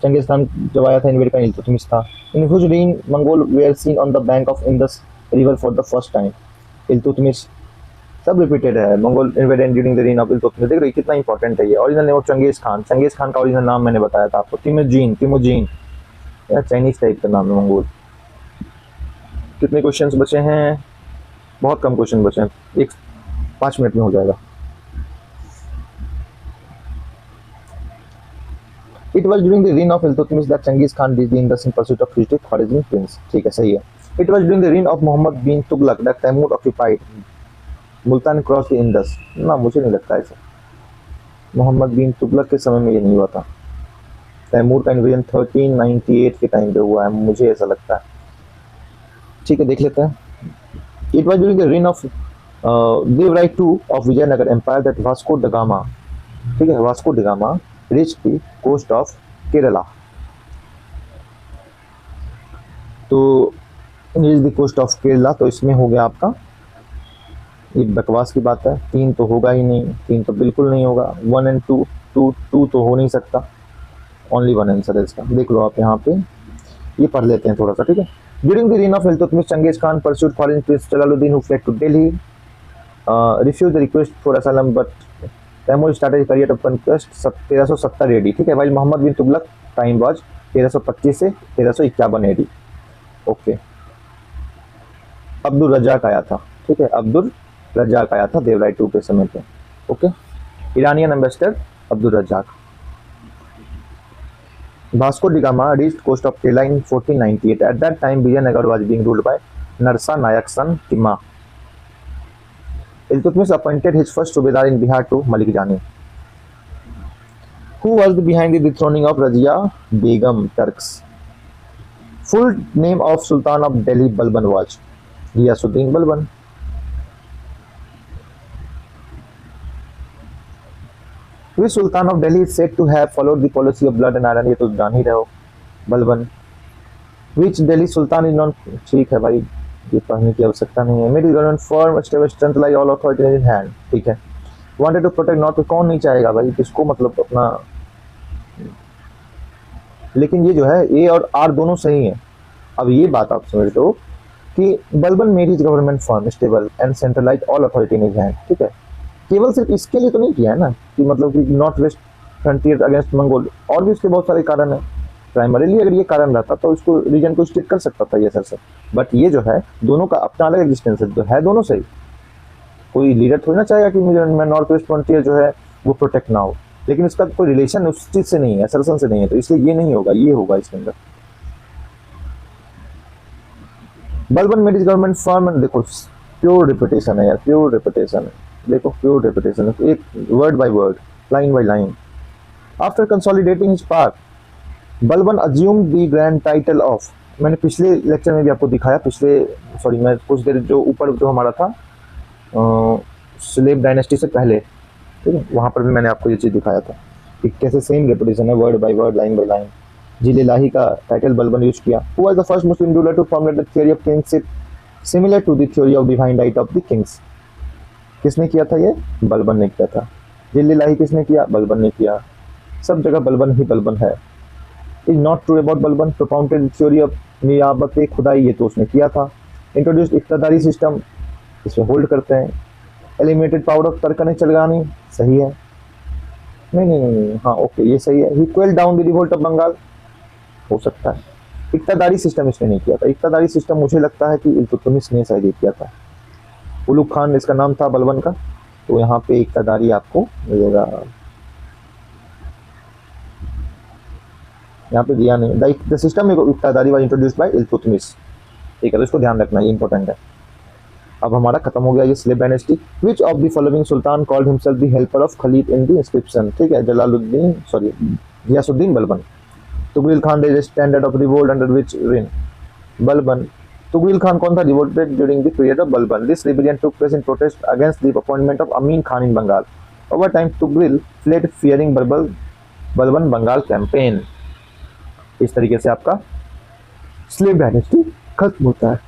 चंगेज खान जब आया था इन्वेड का, इल्तुतमिश था। In whose reign Mongol were seen on the bank of Indus river for the first time? Iltutmish. सब रिपीटेड है, Mongol invaded during the reign of Iltutmish. देख रहे कितना इंपॉर्टेंट है ये। Original name of Genghis Khan. Genghis Khan का original नाम मैंने बताया था आपको, तिमुजीन। यार चाइनीज टाइप का नाम है मंगोल। कितने क्वेश्चंस बचे हैं? बहुत कम क्वेश्चन बचे हैं, 5 मिनट में हो जाएगा। It was during the reign of Iltutmish that Genghis Khan reached the Indus in pursuit of fugitive Khwarizmi prince. ठीक है, सही है। It was during the reign of Muhammad bin Tughlaq that Taimur occupied Multan cross the Indus. ना, मुझे नहीं लगता ऐसा। मोहम्मद बिन तुगलक के समय में ये नहीं हुआ था। तैमूर का इन्वेजन 1398 के टाइम पे हुआ है, मुझे ऐसा लगता है। ठीक है, देख लेते हैं। It was during the reign of Devrai II of Vijayanagar Empire that Vasco da Gama, ठीक है, Vasco D gamma reached the coast of Kerala. तो reached the coast of Kerala, तो इसमें हो गया आपका, ये बकवास की बात है। 3 तो होगा ही नहीं, 3 तो बिल्कुल नहीं होगा। 1 and 2, 2 तो हो नहीं सकता। ओनली 1 आंसर है इसका। देख लो आप यहाँ पे, ये पढ़ लेते हैं थोड़ा सा, ठीक है। During the reign of Iltutmish, Genghis Khan pursued foreign prince Jalaluddin, who fled to Delhi, refused the request for asylum but Timur started career of conquest 1370 AD, ठीक है। भाई मोहम्मद बिन तुगलक टाइम वाज 1325 से 1351 एडी। ओके, अब्दुल रजाक आया था, ठीक है, अब्दुल रजाक आया था देवराय टू के समय पे। Okay, Iranian ambassador Abdul Razzaq. Vasco da Gama reached coast of Kerala in 1498. At that time, Vijayanagar was being ruled by Narsa Nayak's son Timma. Iltutmish appointed his first subedar in Bihar to Malik Jani. Who was behind the dethroning of Razia Begum Turks? Full name of Sultan of Delhi Balban was Ghiyasuddin Balban. Which Sultan of Delhi is said to have followed the policy of blood and iron? ये तो जान ही रहे हो, Balban. Which Delhi Sultan is known, ठीक है भाई, ये पढ़ने की आवश्यकता नहीं है। Made government firm, stable, strength like all authority in his hand, ठीक है। Wanted to protect north, कौन नहीं चाहेगा भाई, किसको मतलब अपना, लेकिन ये जो है ए और आर दोनों सही है। अब ये बात आप समझ लो कि Balban made his government firm, stable and centralise all authority in his hand, ठीक है। केवल सिर्फ इसके लिए तो नहीं किया है ना कि मतलब कि north west frontier against Mongol, और भी इसके बहुत सारे कारण है। प्राइमरीली अगर ये कारण रहता तो इसको रीजन को स्टिक कर सकता था ये सर से, बट ये जो है दोनों का अपना अलग एग्जिस्टेंस है, जो है दोनों सही। कोई लीडर थोड़ी ना चाहेगा कि मैं नॉर्थ वेस्ट फ्रंटियर जो है वो प्रोटेक्ट ना हो, लेकिन इसका कोई रिलेशन उस चीज से नहीं है, असरसन से नहीं है, तो इसलिए ये नहीं होगा, ये होगा इसके अंदर। Balban made his government firm, देखो प्योर रिपीटेशन है यार, प्योर रिपीटेशन है, देखो प्योर रिपीटेशन है, एक word by word, line by line. After consolidating his power, Balban assumed the grand title of, मैंने पिछले लेक्चर में भी आपको दिखाया, मैं कुछ देर जो ऊपर जो हमारा था स्लेव डायनेस्टी से पहले, ठीक है, वहाँ पर भी मैंने आपको ये चीज़ दिखाया था कि कैसे सेम रिपीटेशन है, word by word, line by line. जिले लाही का टाइटल बलबन यूज किया। Who was the first Muslim ruler to formulate the theory of kingship similar to the theory of divine right of the kings? किसने किया था ये? बलबन ने किया था। जिले लाही किसने किया? बलबन ने किया। सब जगह बलबन ही बलबन है। Is not true about Balban propounded theory of Niyabat Khudai, ये तो उसने किया था। इंट्रोड्यूस्ड इक्तदारी सिस्टम, इसमें होल्ड करते हैं। Eliminated power of Turkan Chahalgani, सही है। नहीं, हाँ ओके, ये सही है। He quelled down the revolt of Bengal, हो सकता है। इक्तदारी सिस्टम इसने नहीं किया था। इक्तदारी सिस्टम मुझे लगता है कि इल्तुतमिश ने शायद किया था। उलुग खान इसका नाम था बलबन का, तो यहाँ पे इक्तदारी आपको मिलेगा, यहाँ पे दिया नहीं। The system iqtadari was introduced by Iltutmish, ठीक है, तो इसको ध्यान रखना, ये इंपॉर्टेंट है। अब हमारा खत्म हो गया ये slave dynasty. Which of the following sultan called himself the helper of Khalid in the inscription, ठीक है, Ghiyasuddin Balban. Tughril Khan raise standard of revolt under which reign? Balban. Tughril Khan कौन था? Revolted during the period of Balban. This rebellion took place in protest against the appointment of Amin Khan in Bengal. Over time Tughril fled fearing Balban Bengal campaign. इस तरीके से आपका slave dynasty खत्म होता है।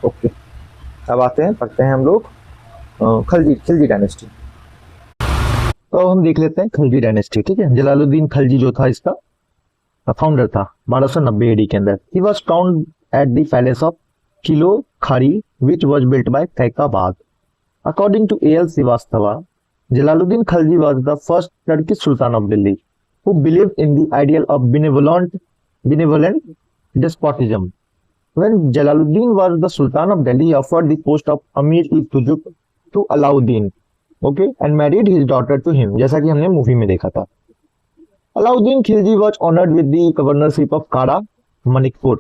ओके, अब आते हैं, पढ़ते हैं हम लोग खिलजी डायनेस्टी। तो हम देख लेते हैं खिलजी डायनेस्टी, ठीक है। जलालुद्दीन खिलजी जो था इसका फाउंडर था 1290 एडी के अंदर। He was found at the palace of Kilokhari which was built by Kaiqubad. According to L Srivastava, Jalaluddin Khilji was the first Turkish sultan of Delhi who believed in the ideal of benevolent despotism. When Jalaluddin was the Sultan of Delhi, he offered the post of Amir-e-Tujuk to Alauddin, okay, and married his daughter to him, जैसा कि हमने movie में देखा था। Alauddin Khilji was honored with the governorship of Kara Manikpur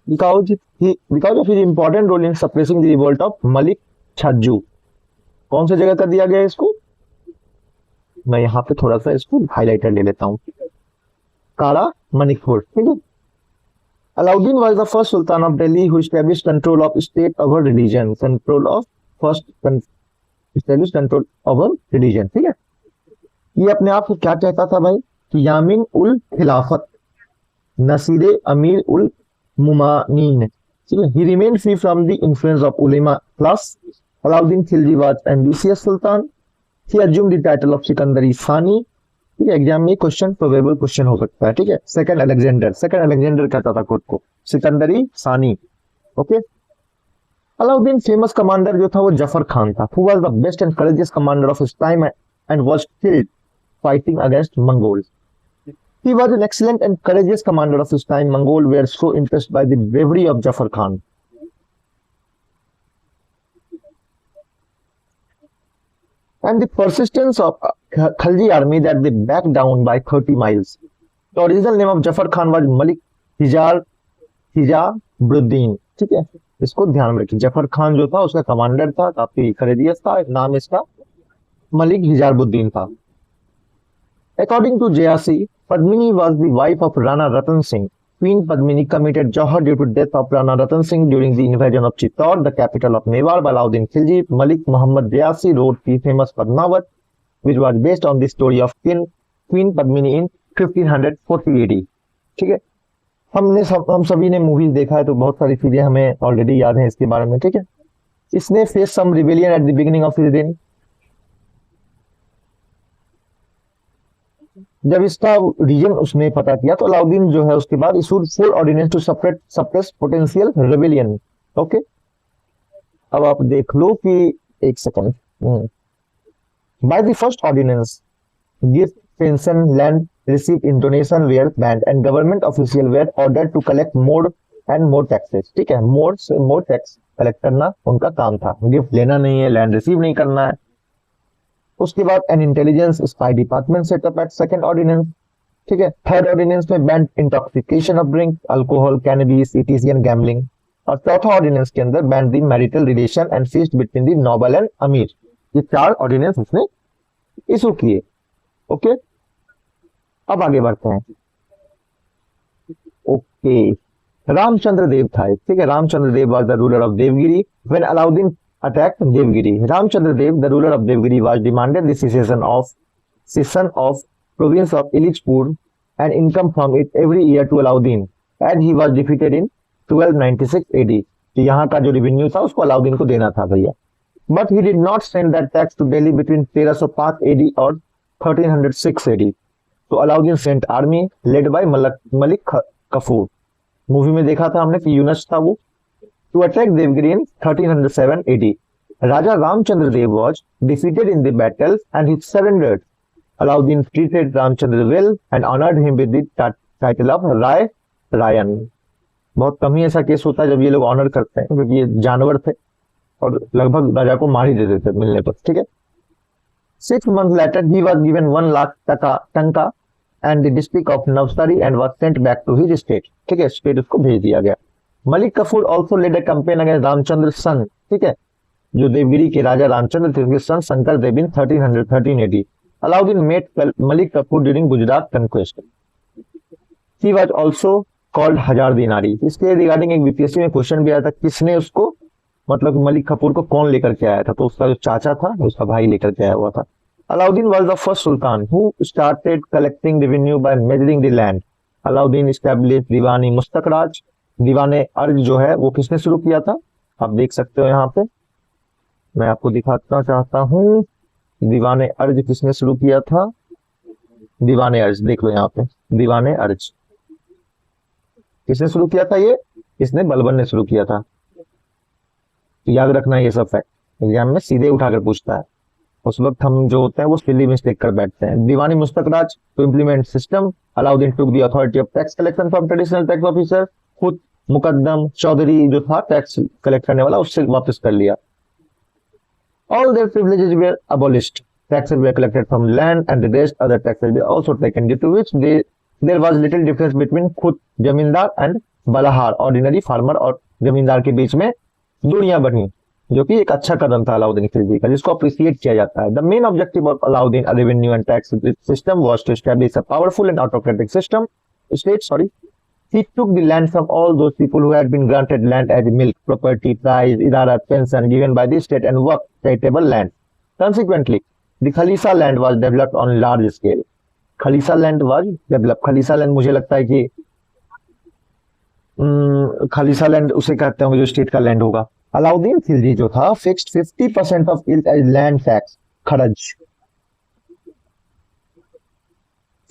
because of his important role in suppressing the revolt of Malik Chhajju। कौन सा जगह कर दिया गया इसको? मैं यहाँ पे थोड़ा सा इसको हाईलाइटर ले लेता हूँ। कारा मनिकपुर, ठीक है। Alauddin was the first Sultan of Delhi who established control of state over religion. Established control over religion, ठीक है। ये अपने आप को क्या कहता था भाई कि यामीन उल खिलाफत नसीरे अमीर उल मुमानीन, ठीक है। He remained free from the influence of ulema class. Alauddin Khilji was ambitious Sultan. He assumed the title of Sikandari Sani. Exam में क्वेश्चन प्रोबेबल क्वेश्चन हो सकता है, ठीक है। सेकंड अलेक्जेंडर कहता था खुद को सिकंदरी सानी, ओके। अलाउद्दीन फेमस कमांडर जो था वो जफर खान था, who was the best and courageous commander of his time and was killed fighting against Mongols. He was an excellent and courageous commander of his time. Mongols were so impressed by the bravery of Jafar Khan. And the persistence of Khalji army that they backed down by 30 miles. The original name of Jafar Khan was Malik Hijar हिजाबुद्दीन. ठीक है, इसको ध्यान में रखिए. जफर खान जो था उसका commander था, काफी करेजियस था. नाम इसका मलिक हिजाबुद्दीन था. According to JRC, Padmini was the wife of Rana Ratan Singh. Queen Padmini committed Johar due to death of Rana Ratan Singh during the invasion of Chittor, the capital of Mewar, by Alauddin Khilji. Malik Muhammad Jayasi wrote the famous Padmavat, which was based on the story of Queen Padmini in 1540 AD. ठीक है, हम सभी ने movies देखा है तो बहुत सारी चीजें हमें ऑलरेडी याद हैं इसके बारे में. ठीक है, इसने face some rebellion at the beginning of his reign. जब इसका रीजन उसने पता किया तो अलाउद्दीन जो है उसके बाद issued full ordinance to suppress potential rebellion. Okay, अब आप देख लो कि एक second. By the first ordinance, gift, pension, land received in donation were banned and government officials were ordered to collect more and more taxes. ठीक है, more से more tax collect करना उनका काम था. गिफ्ट लेना नहीं है, लैंड रिसीव नहीं करना है. उसके बाद an intelligence spy department setup at second ordinance. ठीक है, थर्ड ऑर्डिनेंस में banned intoxication of drink, alcohol, cannabis, etc and gambling. और चौथा ऑर्डिनेंस के अंदर banned the marital relation and feast between the noble and amir. ये चार ऑर्डिनेंस उसने इशू किए. ओके, अब आगे बढ़ते हैं. ओके, रामचंद्र देव था. ठीक है, रामचंद्र देव was the ruler of Devgiri when Alauddin attacked Devgiri. Ramchandra Dev, the ruler of Devgiri, was demanded the cession of province of Illichpur and income from it every year to Alauddin, and he was defeated in 1296 AD. तो यहाँ का जो revenue था उसको अलाउद्दीन को देना था भैया. But he did not send that tax to Delhi between 1305 AD और 1306 AD. तो Alauddin sent army led by Malik Kafur. Movie में देखा था हमने कि यूनस था वो. To attack Devagiri in 1307 AD. Raja Ramachandra Dev was defeated in the battle and he surrendered. Alauddin treated Ramachandra well and honoured him with the title of Rayan. बहुत कम ही ऐसा केस होता है जब ये लोग ऑनर करते हैं, क्योंकि ये जानवर थे और लगभग राजा को मार ही देते थे मिलने पर. ठीक है, 6 months later he was given 1 lakh टंका and the district of Navsari and was sent back to his state. ठीक है, स्टेट उसको भेज दिया गया. Malik Kafur also led a campaign against Ramchandra सन. ठीक है, जो देवगिरी के राजा रामचंद्र थे उनके सन शंकर देव इन 1313 AD. Alauddin met Malik Kafur during Gujarat conquest. He was also called हजार दिनारी. इसके रिगार्डिंग एक बीपीएससी में क्वेश्चन भी आया था, किसने उसको मतलब मलिक कफूर को कौन लेकर के आया था, तो उसका जो चाचा था उसका भाई लेकर के आया हुआ था. Alauddin was the first sultan who started collecting revenue by measuring the land. Alauddin established दीवानी मुस्तकराज. दीवाने अर्ज जो है वो किसने शुरू किया था, आप देख सकते हो यहाँ पे. मैं आपको दिखाना चाहता हूँ दीवाने अर्ज किसने शुरू किया था. दीवाने अर्ज देख लो यहाँ पे, दीवाने अर्ज किसने शुरू किया था, ये इसने बलबन ने शुरू किया था. तो याद रखना ये सब फैक्ट एग्जाम में सीधे उठाकर पूछता है. उस वक्त हम जो होते हैं वो सिली मिस्टेक कर बैठते हैं. Diwan Mustakhraj to implement system. Alauddin took the authority of tax collection from traditional tax officer. खुद मुकद्दम चौधरी जो था टैक्स कलेक्ट करने वाला, उससे वापस कर लिया. All their privileges were abolished. Taxes were collected from land and the rest other taxes were also taken, due to which there was little difference between खुद जमींदार and बलाहार ordinary farmer. और जमींदार के बीच में दूरियां बढ़ी, जो कि एक अच्छा कदम था अलाउद्दीन खिलजी का, जिसको अप्रिशिएट किया जाता है. The main objective of Alauddin revenue and tax system was to establish a powerful and autocratic system state. He took the land from all those people who had been granted land as milk, property, prize, idara, pension given by the state and work charitable land. Consequently, the Khalisa land was developed on large scale. Khalisa land was developed. Khalisa land मुझे लगता है कि खालिसा land उसे कहते होंगे जो state का land होगा. अलाउद्दीन खिलजी जो था fixed 50% of it as land tax, kharaj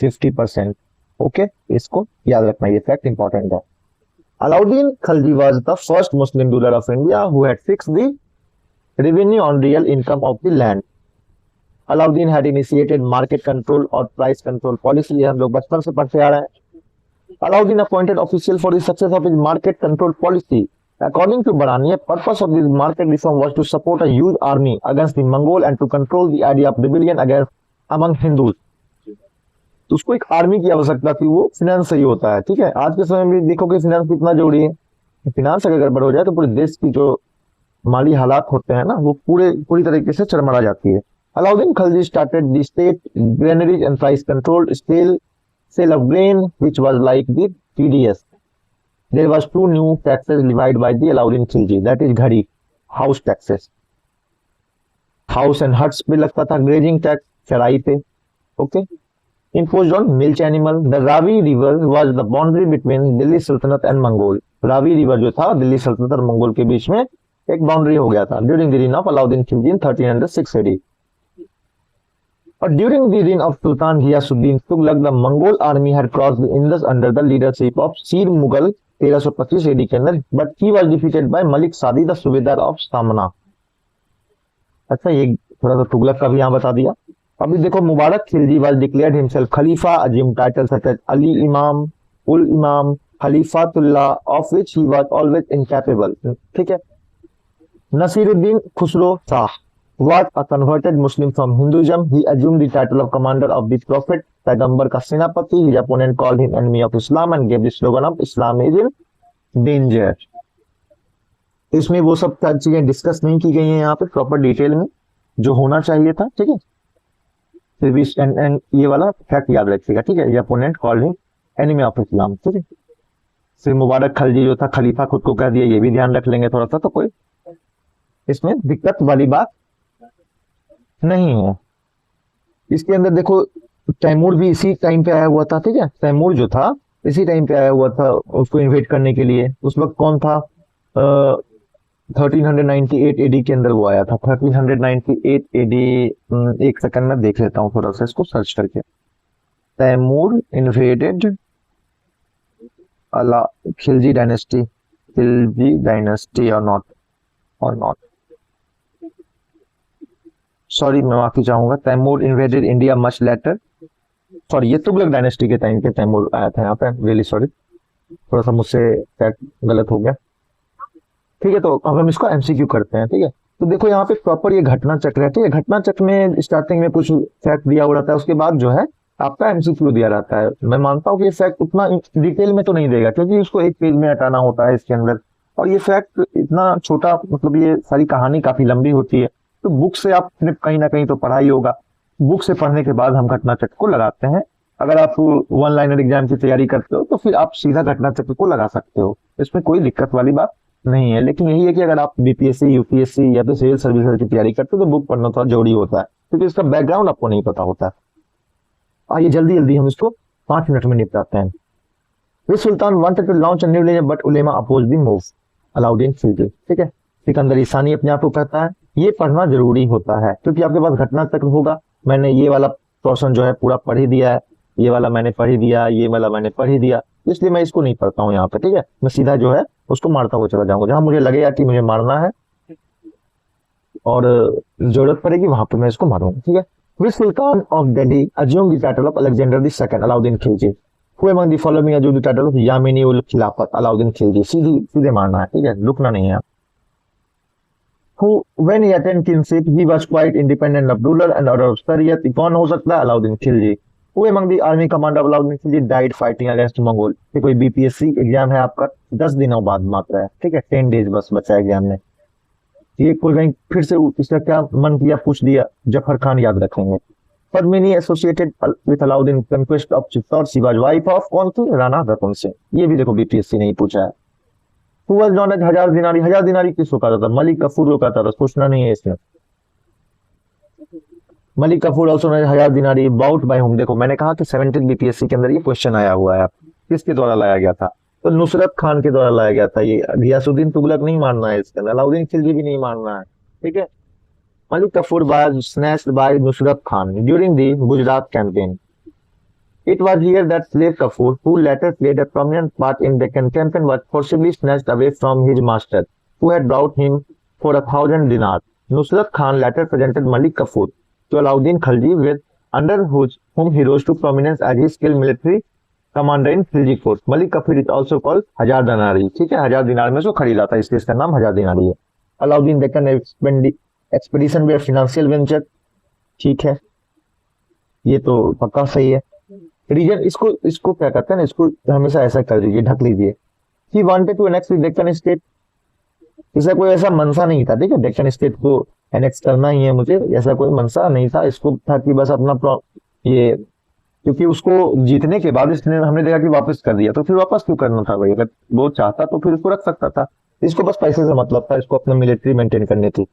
50%. Okay, इसको याद रखना, ये फैक्ट इंपॉर्टेंट है. Alauddin Khalji was the first Muslim ruler of India who had fixed the revenue on real income of the land. Alauddin had initiated market control or price control policy. ये हम लोग बचपन से पढ़ते आ रहे हैं. Alauddin appointed official for the success of his market control policy. According to Barani, a purpose of this market reform was to support a huge army against the Mongol and to control the idea of rebellion against among Hindus. तो उसको एक army की आवश्यकता थी, वो finance से ही होता है. ठीक है, आज के समय में देखो कि फिनेंस कितना जरूरी है. फिनेंस अगर गड़बड़ हो जाए तो पूरे देश की जो माली हालात होते हैं ना, वो पूरी तरीके से चरमरा जाती है. Alauddin Khalji started the state granaries and price controlled sale of grain, which was like the TDS. There was two new taxes levied by the Alauddin Khilji, that is ghari, house taxes. House and huts पे लगता था grazing tax, चराई पे. Okay. Imposed on milch animal. The Ravi River was the boundary between Delhi Sultanate and Mongol. Ravi River जो था दिल्ली सल्तनत और Mongol के बीच में एक बाउंड्री हो गया था. During the reign of Alauddin Khilji in 1306 AD. But during the reign of Sultan Ghiyasuddin Tughlaq, the Mongol army had crossed the Indus under the leadership of Sir Mughal 1325 AD के अंदर, but he was defeated by Malik Sadi, the Subedar of Samna. अच्छा, ये थोड़ा सा तुगलक का भी यहाँ बता दिया. अभी देखो, मुबारक Khilji was declared himself Khalifa, assumed titles such as Ali Imam, Ul Imam, Khalifatullah, of which he was always incapable. ठीक है. Nasiruddin Khusro Shah was a converted Muslim from Hinduism. He assumed the title of commander of the Prophet, पैगंबर का सेनापति. His opponent called him enemy of Islam and gave the slogan of Islam is in danger. इसमें वो सब चीजें discuss नहीं की गई हैं यहाँ पे प्रॉपर डिटेल में, जो होना चाहिए था. ठीक है, फिर भी एंड ये वाला फैक्ट याद रखिएगा. ठीक है, ये opponent called him enemy of Islam. ठीक है, फिर मुबारक खलजी जो था खलीफा खुद को कह दिया, ये भी ध्यान रख लेंगे थोड़ा सा, तो कोई इसमें दिक्कत वाली बात नहीं है. इसके अंदर देखो, तैमूर भी इसी टाइम पे आया हुआ था. ठीक है, तैमूर जो था इसी टाइम पे आया हुआ था उसको इन्वेट करने के लिए. उस वक्त कौन था? 1398 एडी के अंदर वो आया था. 1398 एडी, एक सेकंड में देख लेता हूँ थोड़ा सा इसको सर्च करके. Timur invaded Ala Khilji dynasty और नॉट सॉरी, मैं माफी चाहूंगा. Timur invaded India much later. Sorry, ये तुगलक डायनेस्टी के टाइम पे तैमूर आया था यहाँ पे. रियली सॉरी, थोड़ा सा मुझसे गलत हो गया. ठीक है, तो अब हम इसको एमसीक्यू करते हैं. ठीक है, तो देखो यहाँ पे प्रॉपर ये घटना चक्र है. ठीक है, घटना चक्र में स्टार्टिंग में कुछ फैक्ट दिया हुआ रहता है, उसके बाद जो है आपका एमसीक्यू दिया रहता है. मैं मानता हूँ कि ये फैक्ट उतना डिटेल में तो नहीं देगा, क्योंकि उसको एक पेज में हटाना होता है इसके अंदर, और ये फैक्ट इतना छोटा, मतलब ये सारी कहानी काफी लंबी होती है. तो बुक से आपने कहीं ना कहीं तो पढ़ा ही होगा. बुक से पढ़ने के बाद हम घटना चक्र को लगाते हैं. अगर आप वन लाइनर एग्जाम की तैयारी करते हो तो फिर आप सीधा घटना चक्र को लगा सकते हो, इसमें कोई दिक्कत वाली बात नहीं है. लेकिन यही है कि अगर आप बीपीएससी, यूपीएससी या तो सिविल सर्विस की तैयारी करते हो तो बुक पढ़ना थोड़ा जरूरी होता है, क्योंकि इसका बैकग्राउंड आपको नहीं पता होता. आइए जल्दी जल्दी हम इसको 5 मिनट में निपटाते हैं. Which Sultan wanted to launch a new religion but ulema opposed the move. Alauddin Khilji. ठीक है, सिकंदर ईसानी अपने आप को कहता है. ये पढ़ना जरूरी होता है क्योंकि आपके पास घटना चक्र होगा. मैंने ये वाला पोर्शन जो है पूरा पढ़ ही दिया है, ये वाला मैंने पढ़ ही दिया, ये वाला मैंने पढ़ ही दिया, इसलिए मैं इसको नहीं पढ़ता हूँ यहाँ पे. ठीक है, मैं सीधा जो है उसको मारता हुआ चला जाऊंगा. जहां मुझे लगेगा कि मुझे मारना है और जरूरत पड़ेगी वहां पे मैं इसको मारूंगा. ठीक है. Which Sultan of Delhi assumed the title of Alexander II, Alauddin Khilji? Who among the following assumed the title of Yamini ul Khilafat, Alauddin Khilji? सीधे मारना है. ठीक है, रुकना नहीं है. Who, when he attained kingship, he was quite independent of ruler and order of Shariat. कौन हो सकता है? Alauddin Khilji. Who among the army commander of Alauddin Khilji died fighting against Mongol? कोई बीपीएससी एग्जाम है आपका 10 दिनों बाद मात्र है. ठीक है, 10 डेज बस बचा है एग्जाम में. ये कोई कहीं फिर से इसका क्या मन किया पूछ दिया, जफर खान याद रखेंगे. Padmini associated with Alauddin conquest of Chittor, she was wife of कौन थी? राणा रतन सिंह. ये भी देखो बीपीएससी नहीं पूछा है. Who was known as Hazar दिनारी? हजार दिनारी किसको कहा था? मलिक कफूर को कहता था. पूछना नहीं है इसमें. Malik Kafur also known as Hazar Dinari. Bought by whom? देखो मैंने कहा कि 17 बीपीएससी के अंदर ये क्वेश्चन आया हुआ है. किसके द्वारा लाया गया था? तो नुसरत खान के द्वारा लाया गया था. ये गियासुद्दीन तुगलक नहीं मानना है इसके अंदर, अलाउद्दीन खिलजी भी नहीं मानना है. ठीक है. Malik Kafur was snatched by Nusrat Khan during the Gujarat campaign. It was here that slave Kafur, who later played a prominent part in Deccan campaign, was forcibly snatched away from his master, who had brought him for 1,000 dinars. Nusrat Khan later presented Malik Kafur to Alauddin Khalji, with under whom he rose to prominence as his skilled military commander in Khilji court. Malik Kafur is also called हजार दिनारी, ठीक है, 1000 दिनार में से खरीदा था, इसलिए इसका नाम हजार दिनारी है। अलाउद्दीन डेक्कन एक्सपेडिशन भी फाइनेंशियल वेंचर, ठीक है, ये तो पक्का सही है। रीजन इसको इसको क्या कहते हैं ना, इसको हमेशा ऐसा कर दीजिए, ढक लीजिए। He wanted to annex the Deccan state, इसका कोई ऐसा मनसा नहीं था, ठीक है, डेक्कन स्टेट को एनेक्स करना ही है मुझे, ऐसा कोई मनसा नहीं था। इसको था कि बस अपना ये, क्योंकि उसको जीतने के बाद इसने हमने देखा कि वापस कर दिया, तो फिर वापस क्यों करना था भाई, अगर वो चाहता तो फिर उसको रख सकता था। इसको बस पैसे से मतलब था, इसको अपना मिलिट्री मेंटेन करनी थी।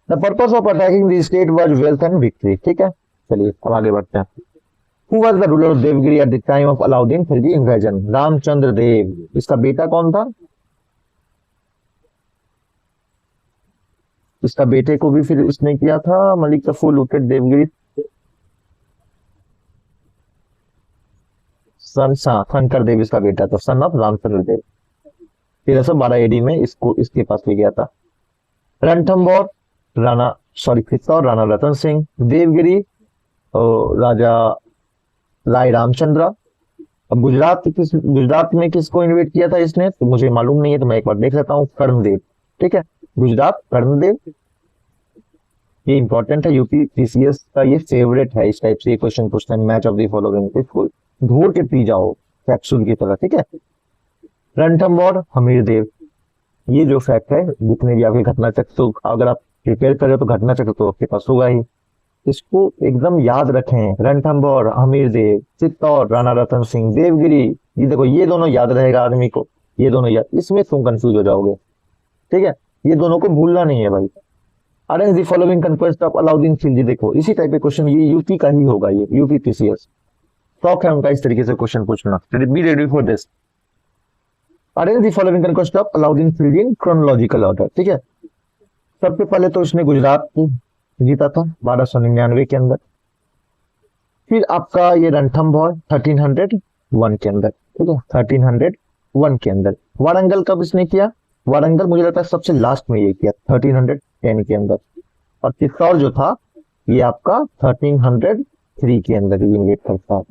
The purpose of attacking the state was wealth and victory, ठीक है। चलिए अब आगे बढ़ते हैं। Who was the ruler of Devgiri at the time of Alauddin Khilji invasion? Ramchandra देव, इसका बेटा कौन था? इसका बेटे को भी फिर इसने किया था, मलिक कफूर लूटेड देवगिरी, शंकर देव इसका बेटा था, son of Ramachandra Deva. 1312 AD में इसको इसके पास ले गया था। रणथंबोर चित्तौड़ राणा रतन सिंह, देवगिरी और राजा राय रामचंद्र। अब गुजरात में किसको इन्वेट किया था इसने, तो मुझे मालूम नहीं है, तो मैं एक बार देख लेता हूँ, कर्णदेव, ठीक है, गुजरात कर्णदेव। ये इंपॉर्टेंट है, यूपी पीसीएस का ये फेवरेट है, इस टाइप से क्वेश्चन पूछते हैं, मैच ऑफ द फॉलोइंग, इसको घोर के पी जाओ कैप्सूल की तरह, ठीक है। रणथंबोर हमीरदेव, ये जो फैक्ट है, जितने भी आपके घटना चक्र, तो अगर आप प्रिपेयर कर रहे हो तो घटना चक्र तो आपके पास होगा ही, इसको एकदम याद रखें। रणथंबोर हमीरदेव, चित्तौड़ राणा रतन सिंह, देवगिरी, ये देखो ये दोनों याद रहेगा आदमी को, ये दोनों याद, इसमें तुम कंफ्यूज हो जाओगे, ठीक है, ये दोनों को भूलना नहीं है भाई। Arrange the following conquest of Alauddin Khilji, देखो इसी टाइप के क्वेश्चन, ये यूपी का ही होगा, ये यूपी पीसीएस शौक है उनका इस तरीके से क्वेश्चन पूछना। Be ready for this. Arrange the following conquest of Alauddin Khilji in chronological order, ठीक है। सबसे पहले तो इसने गुजरात जीता था 1299 के अंदर, फिर आपका ये रणथंबोर 1301 के अंदर, ठीक है, 1301 के अंदर। वारंगल कब इसने किया, वारंगल मुझे लगता है सबसे लास्ट में ये किया 1310 के अंदर, और चित्तौड़ जो था ये आपका 1303 के अंदर इन्वेट करता है।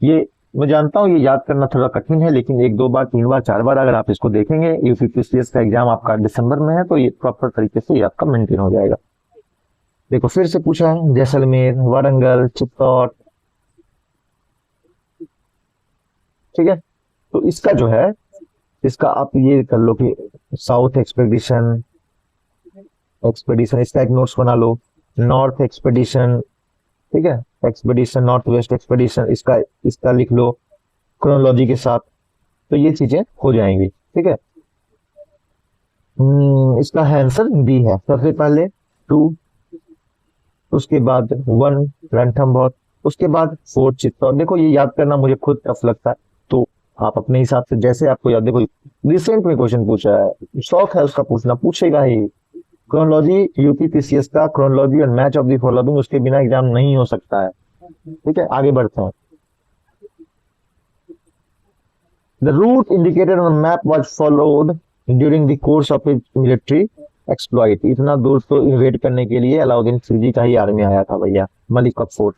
ये मैं जानता हूँ ये याद करना थोड़ा कठिन है, लेकिन 1 2 बार 3 बार 4 बार अगर आप इसको देखेंगे, यूपीपीसीएस का एग्जाम आपका दिसंबर में है, तो ये प्रॉपर तरीके से ये आपका मेंटेन हो जाएगा। देखो फिर से पूछा है, जैसलमेर, वारंगल, चित्तौड़, ठीक है। तो इसका जो है, इसका आप ये कर लो कि साउथ एक्सपेडिशन, इसका एक नोट्स बना लो, नॉर्थ एक्सपेडिशन, ठीक है, एक्सपेडिशन, नॉर्थ वेस्ट एक्सपेडिशन, इसका लिख लो क्रोनोलॉजी के साथ, तो ये चीजें हो जाएंगी, ठीक है। इसका आंसर बी है, सबसे पहले 2, उसके बाद 1 रणथंबोर, उसके बाद 4 चित्तौड़। देखो ये याद करना मुझे खुद टफ लगता है, तो आप अपने हिसाब से जैसे आपको याद, देखो रिसेंट में क्वेश्चन पूछा है, शौक है उसका पूछना, पूछेगा ही। क्रोनोलॉजी यूपी पीसीएस का क्रोनोलॉजी और मैच ऑफ द फॉलोइंग, उसके बिना एग्जाम नहीं हो सकता है, ठीक है। आगे बढ़ते हैं। The route indicated on map was followed during the course of military exploit, इतना दूर तो इन्वेट करने के लिए अलाउद्दीन खिलजी का ही आर्मी आया था भैया, Malik Kafur.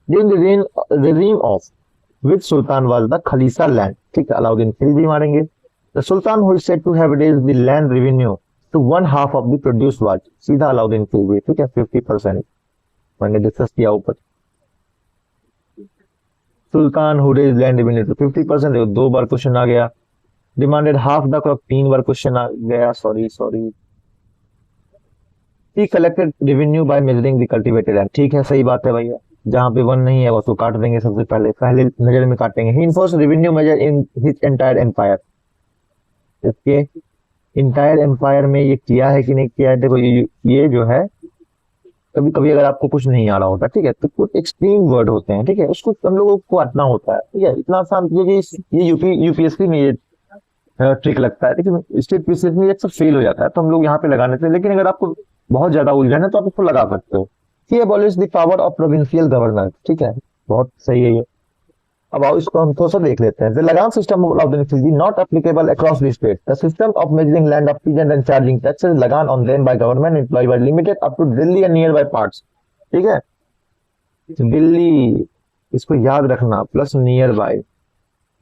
During the regime of which sultan was the khalisa land, ठीक है, अलाउद्दीन खिलजी मारेंगे। The sultan who is said to have raised the land revenue to 1/2 of the produce was, सीधा अलाउद्दीन खिलजी, ठीक है, 50%, मैंने डिस्कस किया ऊपर। Sultan who raised land revenue to 50%, 2 बार क्वेश्चन आ गया। डिमांडेड हाफ द क्रॉप, 3 बार क्वेश्चन आ गया, sorry. He collected revenue by measuring the cultivated land, ठीक है, सही बात है भैया, जहां पे 1 नहीं है वो तो काट देंगे, सबसे पहले नजर में काटेंगे। He enforce revenue measure in his entire empire, इसके इंटायर एम्पायर में ये किया है कि नहीं किया है। देखो ये जो है, कभी कभी अगर आपको कुछ नहीं आ रहा होता, ठीक है, तो कुछ एक्सट्रीम वर्ड होते हैं, ठीक है, उसको हम लोगों को आना होता है, ठीक है, इतना आसान, ये यूपीएससी में ये ट्रिक लगता है, लेकिन स्टेट पीसीएस में अक्सर फेल हो जाता है, तो हम लोग यहाँ पे लगाने से, लेकिन अगर आपको बहुत ज्यादा उलझन है तो आप इसको लगा सकते हो। He abolish the power of provincial governor, ठीक है, बहुत सही है ये। अब आओ इसको हम थोड़ा सा देख लेते हैं। The lagaan system of Alauddin Khilji not applicable across the state. The system of measuring land of peasant and charging taxes lagaan on them by government employ by limited up to Delhi and nearby parts. ठीक है, दिल्ली, इसको याद रखना, plus near by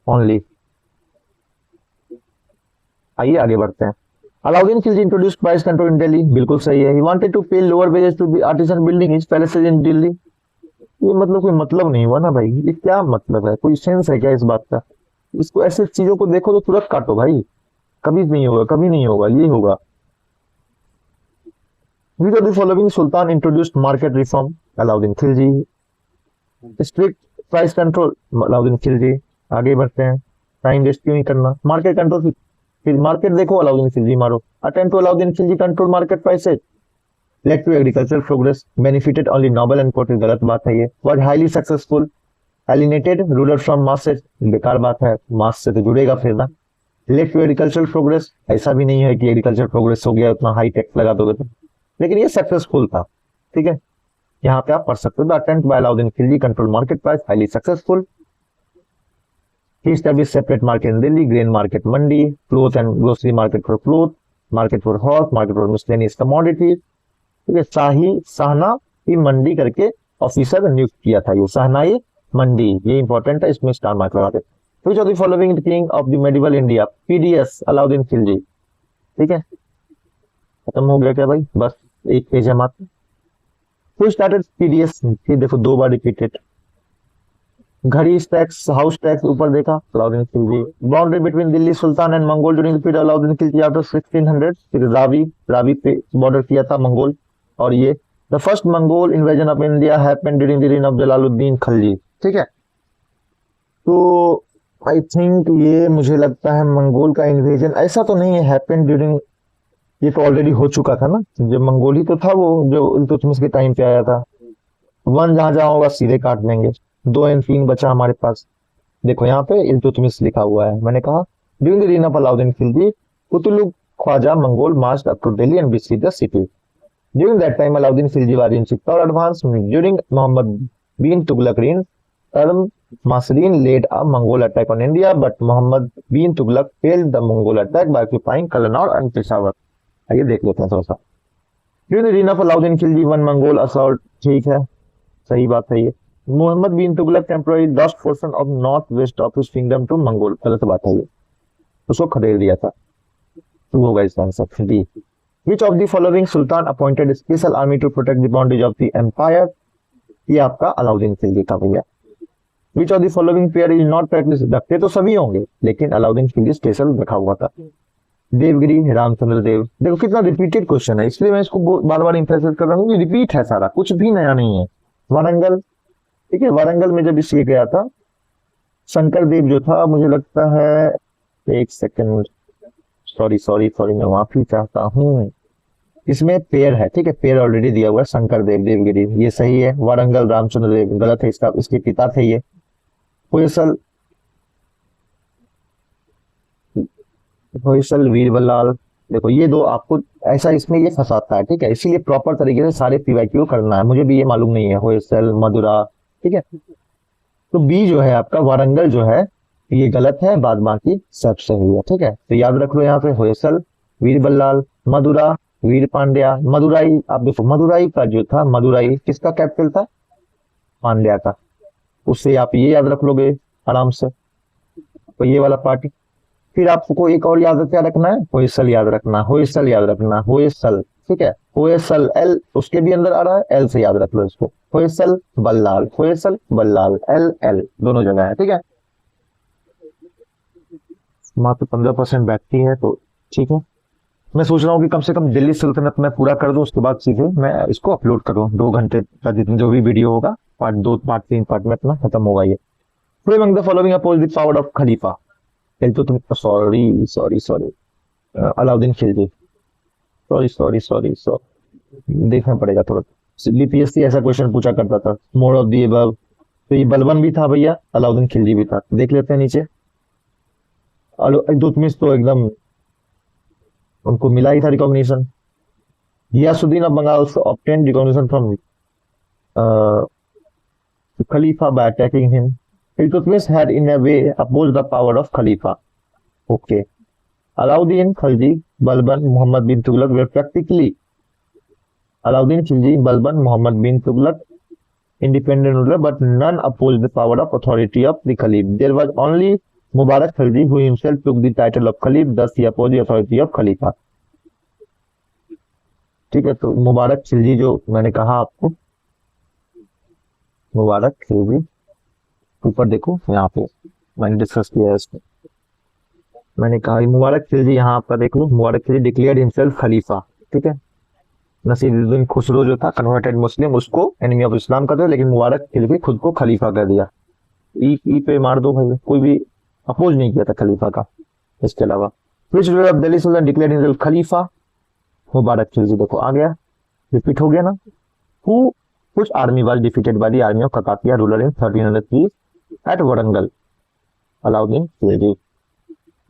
only. आइए आगे बढ़ते हैं। Alauddin Khilji introduced price control in Delhi, बिल्कुल सही है। He wanted to pay lower wages to the artisan building his palaces in Delhi. ये मतलब कोई मतलब नहीं हुआ ना भाई, ये क्या मतलब है, कोई सेंस है क्या इस बात का? इसको ऐसे चीजों को देखो तो तुरंत काटो भाई, कभी नहीं होगा, कभी नहीं होगा, ये होगा। Which of the following Sultan introduced market reform? Alauddin Khilji. Strict price control, Alauddin Khilji. आगे बढ़ते हैं, टाइम वेस्ट क्यों नहीं करना। मार्केट कंट्रोल, फिर मार्केट देखो, अलाउद्दीन खिलजी मारो। Attempt to Alauddin Khalji control market prices led to agriculture progress, benefited only noble and ported, गलत बात है ये। Was highly successful, alienated rural from masses, बेकार बात है, मास से तो जुड़ेगा फिर ना। लेड टू एग्रीकल्चर प्रोग्रेस, ऐसा भी नहीं है कि एग्रीकल्चर प्रोग्रेस हो गया उतना हाई टैक्स लगा दोगे तो, लेकिन ये सक्सेसफुल था। ठीक है, यहाँ पे आप पढ़ सकते हो। The attempt bye Alauddin Khalji control market price highly successful. He established separate market in Delhi, grain market mandi, cloth and grocery market for cloth, market for horse, market for miscellaneous commodities। ठीक है, शाही शाहना की मंडी करके ऑफिसर नियुक्त किया था, ये शाहनाई मंडी, ये important है, इसमें स्टार मार्क लगाते। Which of the following king of the medieval India? PDS Alauddin Khilji. ठीक है, खत्म हो गया क्या भाई, बस एक पेज है मात्र। Who started PDS? फिर देखो दो बार रिपीटेड। घड़ी टैक्स, हाउस टैक्स ऊपर देखा, Alauddin Khilji. Boundary between Delhi sultan and Mongol during the period Alauddin Khilji after 1600, फिर रावी पे बॉर्डर किया था मंगोल। और ये the first Mongol invasion of India happened during the reign of Jalaluddin Khilji. ठीक है, तो आई थिंक ये मुझे लगता है मंगोल का इन्वेजन ऐसा तो नहीं है हैपेंड ड्यूरिंग, ये तो ऑलरेडी हो चुका था ना, जब मंगोल ही तो था वो जो इल्तुतमिश के टाइम पे आया था। वन जहां जहां होगा सीधे काट देंगे। 2 एंड 3 बचा हमारे पास, देखो यहाँ पे इल्तुतमिश लिखा हुआ है, मैंने कहा during the reign of Alauddin Khilji Qutlugh Khwaja Mongol marched up to Delhi and besieged the city. During that time Alauddin Khilji was in sector advance. During Muhammad bin Tughlaq reign, Masreen led a Mongol attack on India, but Muhammad bin Tughlaq failed the Mongol attack by occupying Kalanaur and Peshawar. आइए देख लेते हैं थोड़ा सा। During the reign of Alauddin Khilji, one Mongol assault, ठीक है, सही बात है ये। Mohammad bin Tughlaq temporary lost portion of north west of his kingdom to Mongol, गलत बात है ये, उसको खदेड़ दिया था। तो होगा इसका answer D. Which of the following Sultan appointed a special army to protect the boundaries of the empire? ये आपका अलाउद्दीन खिलजी था भैया। Which of the following pair is not practiced? रखते तो सभी होंगे, लेकिन अलाउद्दीन खिलजी स्पेशल रखा हुआ था। देवगिरी रामचंद्र देव। देखो कितना रिपीटेड क्वेश्चन है, इसलिए मैं इसको बार बार इंफेसिस कर रहा हूँ, रिपीट है सारा, कुछ भी नया नहीं है। वारंगल, ठीक है, वारंगल में जब इसे गया था शंकर देव जो था, मुझे लगता है, एक सेकंड, सॉरी मैं माफी चाहता हूँ, इसमें पेड़ है, ठीक है, पेड़ ऑलरेडी दिया हुआ है, शंकर देव देवगिरी, ये सही है। वारंगल रामचंद्र देव गलत है, इसका इसके पिता थे ये। होयसल वीरबल्लाल, देखो ये दो आपको ऐसा इसमें ये फंसाता है, ठीक है, इसीलिए प्रॉपर तरीके से सारे पीवाईक्यू करना है, मुझे भी ये मालूम नहीं है। होयसल मदुरा, ठीक है, तो बी जो है आपका वारंगल जो है ये गलत है, बाद बाकी सब सही है। ठीक है, तो याद रख लो यहाँ पे होयसल वीरबल्लाल, मदुरा वीर पांड्या, मदुराई, आप देखो मदुराई का जो था, मदुराई किसका कैपिटल था, पांड्या का, उससे आप ये याद रख लोगे आराम से, तो ये वाला पार्टी। फिर आपको एक और याद क्या रखना है, होयसल याद रखना, होयसल याद रखना, होयसल, ठीक है, होयसल एल उसके भी अंदर आ रहा है, एल से याद रख लो इसको, होयसल बल्लाल, होयसल बल्लाल, एल एल दोनों जगह है। ठीक है, मात्र 15% बैठती है, तो ठीक है। मैं सोच रहा हूँ कि कम से कम दिल्ली सल्तनत में पूरा कर दूं, उसके बाद सीधे मैं इसको अपलोड करूँ, 2 घंटे का जितना जो भी वीडियो होगा, पार्ट 2 पार्ट 3 पार्ट में इतना खत्म होगा ये। Who among the following opposed the power of Khalifa? तो तुम सॉरी अलाउद्दीन खिलजी, सॉरी देखना पड़ेगा थोड़ा, बीपीएससी ऐसा क्वेश्चन पूछा करता था, मोर ऑफ दी अबव, तो ये बलबन भी था भैया, अलाउद्दीन खिलजी भी था, देख लेते हैं नीचे। इल्तुतमिश तो एकदम उनको मिला ही था recognition. Ghiyasuddin of Bengal obtained recognition from Khalifa by attacking him. Iltutmish had in a way opposed the power of Khalifa. Okay. Alauddin Khilji, Balban, Muhammad bin Tughlaq were practically Alauddin Khilji, Balban, Muhammad bin Tughlaq independent ruler, but none opposed the power of authority of the Khalif. There was only Mubarak Khilji who himself took the title of Khalif, thus he opposed the authority of Khalifa. ठीक है, तो मुबारक खिलजी जो मैंने कहा आपको, मुबारक खिलजी ऊपर देखो, यहाँ पे मैंने डिस्कस किया है इसको, मैंने कहा मुबारक खिलजी, यहाँ पर देख लो, मुबारक खिलजी डिक्लेयर्ड हिमसेल्फ खलीफा। ठीक है, नसीरुद्दीन खुसरो जो था कन्वर्टेड मुस्लिम, उसको एनिमी ऑफ इस्लाम कर दिया, लेकिन मुबारक खिलजी खुद को खलीफा कर दिया। ई पे मार दो भाई, कोई भी अपोज नहीं किया था खलीफा का। इसके अलावा which ruler of Delhi sultan declared himself khalifa, Mubarak Khilji. देखो आ गया, रिपीट हो गया ना। हु कुछ army was defeated by the army of Kakatiya ruler in 1303 at Warangal, Alauddin Khilji.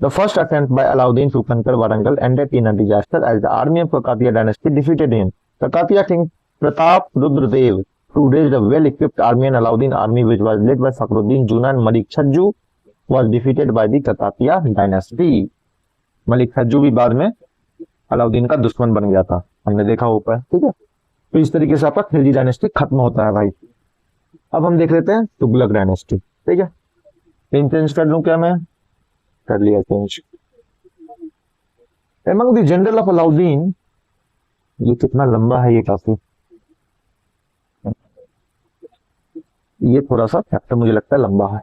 The first attempt by Alauddin to conquer Warangal ended in a disaster as the army of Kakatiya dynasty defeated him. Kakatiya king Pratap Rudradev who raised a well-equipped army, and Alauddin army which was led by Fakhruddin Juna and Malik Chhajju was defeated by the Kakatiya dynasty. Malik Chhajju भी बाद में अलाउद्दीन का दुश्मन बन गया था, हमने देखा ऊपर। ठीक है, तो इस तरीके से आपका खिलजी डायनेस्टी खत्म होता है भाई। अब हम देख लेते हैं तुगलक डायनेस्टी। ठीक है, पिन चेंज कर लूं क्या मैं? कर लिया change. Among the general of Alauddin, ये कितना लंबा है, ये काफी, ये थोड़ा सा चैप्टर मुझे लगता है लंबा है।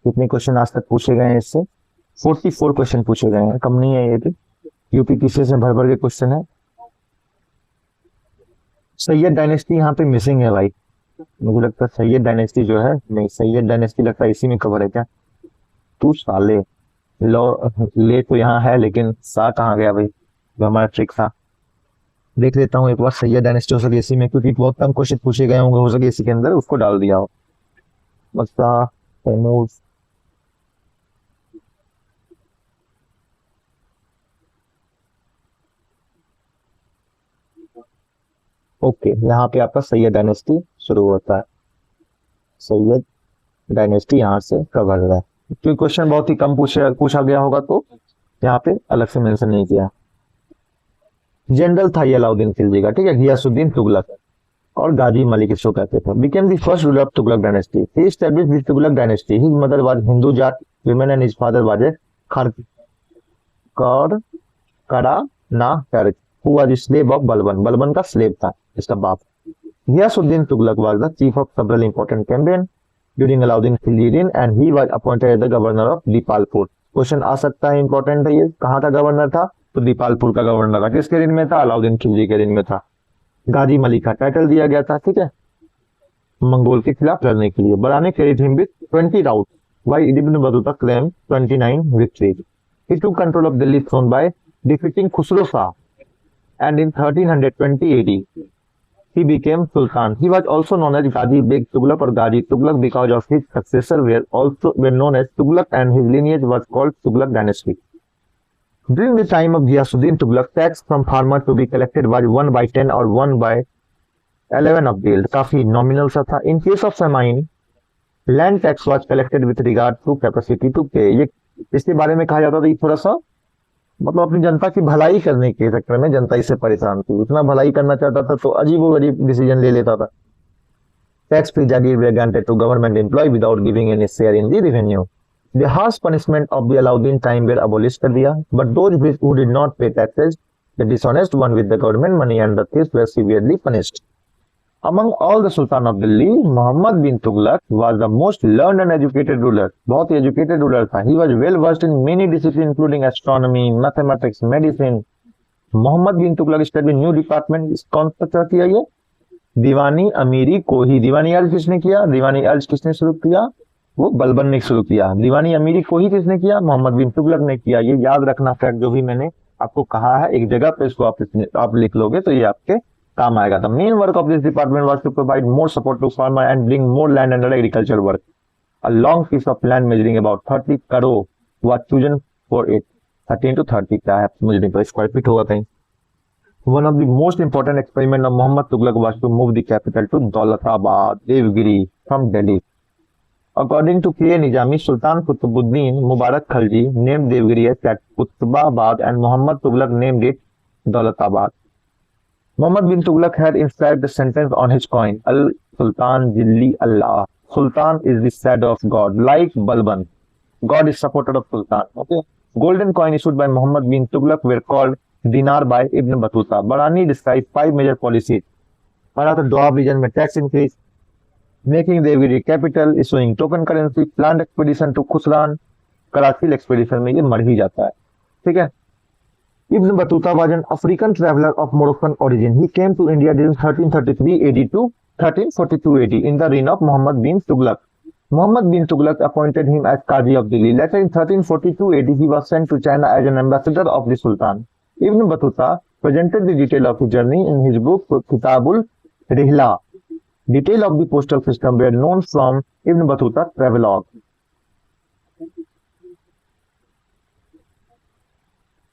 कितने क्वेश्चन आज तक पूछे गए हैं इससे? 44 क्वेश्चन पूछे गए हैं, कम नहीं है ये भी। यूपीपीसी से भर भर के क्वेश्चन है। सैयद डायनेस्टी यहाँ पे मिसिंग है भाई, मुझे लगता है सैयद डायनेस्टी जो है, नहीं सैयद डायनेस्टी लगता है इसी में कवर है क्या? तू साले लो, ले तो यहाँ है लेकिन सा कहाँ गया भाई, जो हमारा ट्रिक था। देख लेता हूँ एक बार, सैयद डायनेस्टी हो सके इसी में, क्योंकि बहुत कम क्वेश्चन पूछे गए होंगे, हो सके इसी के अंदर उसको डाल दिया हो। मक्का, तैमूर, ओके, यहाँ पे आपका सैयद डायनेस्टी शुरू होता है। सैयद डायनेस्टी यहाँ से कवर हो रहा है, क्योंकि क्वेश्चन बहुत ही कम पूछा गया होगा, तो यहाँ पे अलग से मेंशन नहीं किया। जनरल था ये अलाउद्दीन खिलजी का। ठीक है, गियासुद्दीन तुगलक और गाजी मलिक इसको कहते थे। Became the first ruler of Tughlaq dynasty. He established the Tughlaq dynasty. His mother was Hindu Jat women and his father was a Karna who was a slave of Balban. Balban का स्लेव था इसका बाप। Ghiyasuddin Tughlaq was the chief of several important campaigns during Alauddin Khilji reign and he was appointed as the governor of Dipalpur. Question आ सकता है, important है ये। कहाँ का गवर्नर था? तो दीपालपुर का गवर्नर था। किसके रेन में था? अलाउद्दीन खिलजी के रेन में था। गाजी मलिक का टाइटल दिया गया था, ठीक है, मंगोल के खिलाफ लड़ने के लिए। बराने carried him with 20 rounds while Ibn Battuta claimed 29 victories. He took control of Delhi throne by defeating Khusro Shah, and in 1320 AD he became Sultan. He was also known as Gazi Beg Tughlaq or Gazi Tughlaq because of his successor were known as Tughlaq, and his lineage was called Tughlaq dynasty. During the time of Ghiyasuddin Tughlaq, tax from farmers to be collected was 1/10 or 1/11 of yield. काफी nominal सा था. In case of famine, land tax was collected with regard to capacity to pay. ये इसके बारे में कहा जाता था, थोड़ा सा मतलब अपनी जनता की भलाई करने के चक्कर में जनता इससे परेशान थी। इतना भलाई करना चाहता था तो अजीबोगरीब डिसीजन ले लेता था। Tax free jagir were granted to government employee without giving any share in the revenue. The harsh punishment of the Alauddin time were abolished कर दिया, but those who did not pay taxes, the dishonest one with the government money and the thieves were severely punished. Among all the Sultan of Delhi, Muhammad bin Tughlaq was the most learned and educated ruler. बहुत ही educated ruler था. He was well versed in many disciplines including astronomy, mathematics, medicine. Muhammad bin Tughlaq established new department. कौन सा किया ये? दीवानी अमीरी को ही। दीवानी अर्ज किसने किया? दीवानी अर्ज किसने शुरू किया? वो बलबन ने शुरू किया। दीवानी अमीरी को ही किसने किया? मोहम्मद बिन तुगलक ने किया। ये याद रखना फैक्ट जो भी मैंने आपको कहा है, एक जगह पे इसको आप लिख लोगे तो ये आपके काम आएगा। The main work of this department was to provide more support to farmer and bring more land under agriculture work. A long piece of land measuring about 30 crore was chosen for it. 13 to 30 क्या है मुझे नहीं पता, square feet होगा कहीं। One of the most important experiment of Muhammad Tughlaq was to move the capital to Daulatabad, Devgiri. from Delhi. According to K. Nizami, Sultan Qutbuddin Mubarak Khalji named Devgiri as Qutbabad and Muhammad Tughlaq named it Daulatabad. Muhammad bin Tughlaq had inscribed the sentence on his coin, Al-Sultan Jilli Allah. Sultan is the shadow of God, like Balban. God is supporter of Sultan. Okay. Golden coin issued by Muhammad bin Tughlaq were called dinar by Ibn Battuta. Barani described 5 major policies. पहला तो Doab region में tax increase, making Devgiri capital, issuing token currency, planned expedition to Khusran. Karachi expedition में ये मर ही जाता है. ठीक है. Ibn Battuta was an African traveler of Moroccan origin. He came to India during 1333 AD to 1342 AD in the reign of Muhammad bin Tughlaq. Muhammad bin Tughlaq appointed him as Qazi of Delhi. Later in 1342 AD, he was sent to China as an ambassador of the Sultan. Ibn Battuta presented the detail of his journey in his book Kitabul Rihla. Detail of the postal system were known from Ibn Battuta travelogue.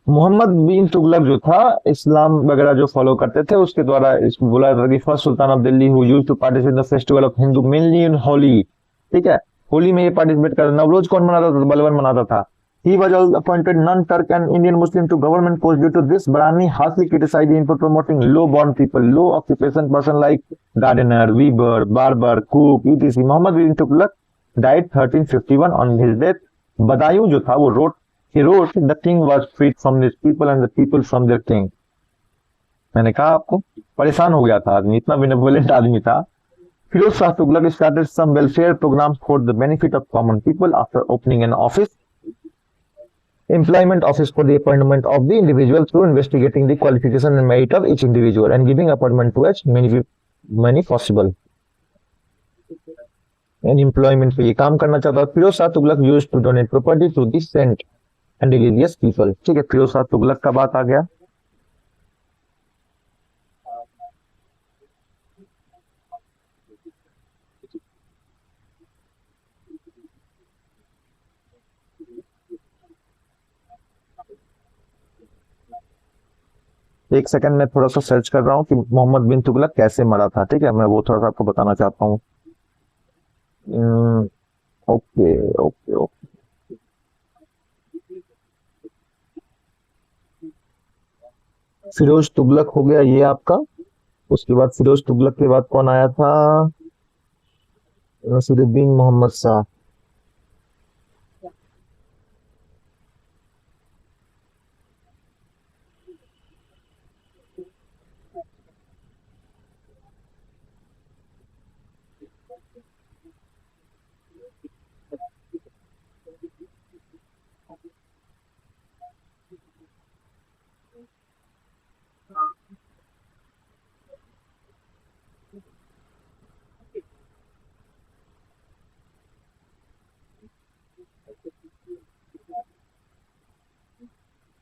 Mohammad bin Tughlaq जो था इस्लाम वगैरह जो follow करते थे उसके द्वारा इसको बोला जाता था कि first sultan of Delhi who used to participate in the festival of Hindu mainly in Holi. ठीक है, होली में ये पार्टिसिपेट करता. नवरोज कौन मनाता था? बलवन मनाता था. He was also appointed non-Turk and Indian Muslim to government post. Due to this, Barani harshly criticized him for promoting low-born people, low-occupation person like gardener, weaver, barber, cook, etc. Muhammad bin Tughlaq died 1351. On his death, Badaयूं जो था वो he wrote, the king was freed from his people and the people from their king. मैंने कहा आपको परेशान हो गया था आदमी, इतना बेनेवोलेंट आदमी था. Firoz Shah Tughlaq started some welfare programs for the benefit of common people after opening an office. Employment office for the appointment of the individual through investigating the qualification and merit of each individual and giving appointment to as many possible. And employment पे ये काम करना चाहता था. Firoz Shah Tughlaq used to donate property to the saint and religious people. ठीक है, फिरोज शाह तुगलक का बात आ गया. एक सेकंड में थोड़ा सा सर्च कर रहा हूँ कि मोहम्मद बिन तुगलक कैसे मरा था. ठीक है, मैं वो थोड़ा सा आपको बताना चाहता हूँ. Okay okay okay. Firoz Tughlaq हो गया ये आपका. उसके बाद फिरोज तुगलक के बाद कौन आया था? नसीरुद्दीन मोहम्मद शाह.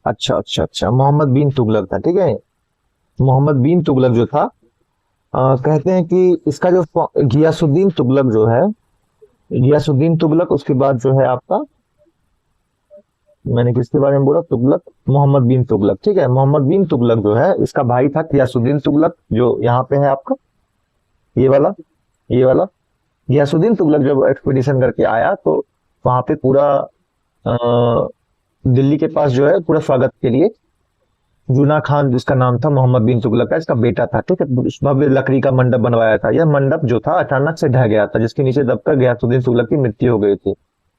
अच्छा अच्छा अच्छा, मोहम्मद बिन तुगलक था. ठीक है, मोहम्मद बिन तुगलक जो था कहते हैं कि इसका जो गियासुद्दीन तुगलक जो है, गियासुद्दीन तुगलक, उसके बाद जो है आपका, मैंने किसके बारे में बोला? तुगलक, मोहम्मद बिन तुगलक. ठीक है, मोहम्मद बिन तुगलक जो है इसका भाई था गियासुद्दीन तुगलक, जो यहाँ पे है आपका ये वाला. गियासुद्दीन तुगलक जब एक्सपीडिशन करके आया तो वहां पे पूरा दिल्ली के पास जो है पूरा स्वागत के लिए जूना खान, जिसका नाम था मोहम्मद बिन तुगलक का, इसका बेटा था. ठीक है, भव्य लकड़ी का मंडप बनवाया था. यह मंडप जो था अचानक से ढह गया था, जिसके नीचे दबकर गियासुद्दीन तुगलक की मृत्यु हो गई थी.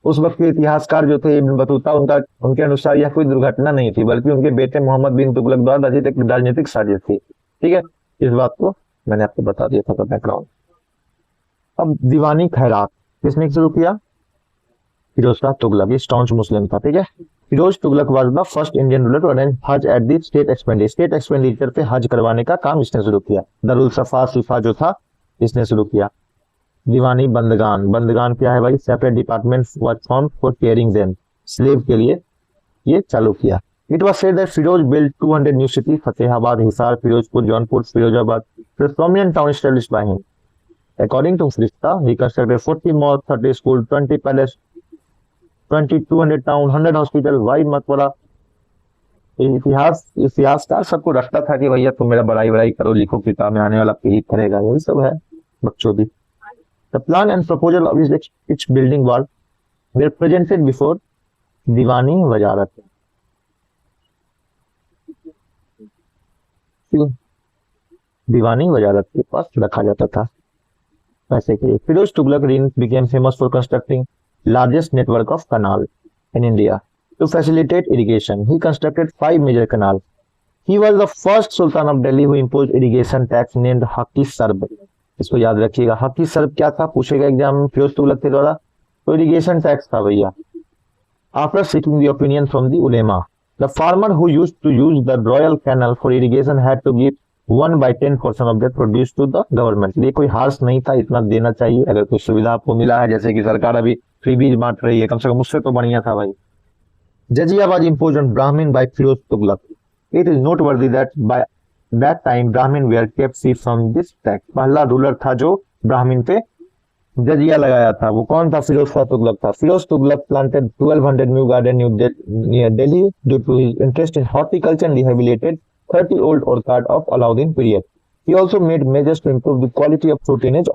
उस वक्त के इतिहासकार जो थे इब्न बतूता, उनके अनुसार यह कोई दुर्घटना नहीं थी, बल्कि उनके बेटे मोहम्मद बिन तुगलक द्वारा रचित एक राजनीतिक साजिश थी. ठीक है, इस बात को मैंने आपको बता दिया था बैकग्राउंड. अब दीवानी खैरात किसने शुरू किया? फिरोज शाह तुगलक. ये स्टॉन्च मुस्लिम था. ठीक है, Firoz Tughlaq was the first Indian ruler to arrange Hajj at the state expenditure पे हज करवाने का काम इसने शुरू किया. दारुल सफा सिफा जो था इसने शुरू किया. दीवानी बंदगान क्या है भाई? Separate department was formed for caring them, slave के लिए ये चालू किया. It was said that Firoz built 200 new city, Fatehabad, Hisar, Firozpur, Jaunpur, Firozabad, prominent town established by him. According to Frista, he constructed 40 mosques, 30 schools, 20 palace, 200 town, 100 hospital. वाई मकबरा. इतिहासकार सबको रखता था कि भैया तुम मेरा बड़ाई करो, लिखो, किताब में आने वाला पीढ़ी करेगा. यही सब है बच्चों भी. The plan and proposal of its building were presented before दीवानी वजारत। दीवानी वजारत के पास रखा जाता था पैसे के लिए। Firoz Tughlaq became famous for constructing largest network of canal in India to facilitate irrigation. He constructed 5 major canals. He was the first Sultan of Delhi who imposed irrigation tax named Haki Sarb. इसको याद रखिएगा, हकी SERB क्या था, पूछेगा exam में फिरोज तुगलक के द्वारा, तो इरिगेशन टैक्स था भैया। After seeking the opinion from the ulema, the farmer who used to use the royal canal for irrigation had to give 1/10% of their produce to the government। ये कोई हार्श नहीं था, इतना देना चाहिए अगर कोई सुविधा आपको मिला है, जैसे कि सरकार अभी फ्री बीज बांट रही है, कम से कम उससे तो बढ़िया था भाई। जजिया was imposed on Brahmin by Firoz Tughlaq. It is noteworthy that by that time Brahmin were kept free from this tax। पहला रूलर था जो ब्राह्मीण पे जजिया लगाया था, वो कौन था? फिरोज तुगलक था। Firoz Tughlaq planted 1200 new garden near Delhi due to his interest in horticulture and rehabilitated 30 old orchard of Alauddin period. He also made measures to improve the quality of fruitage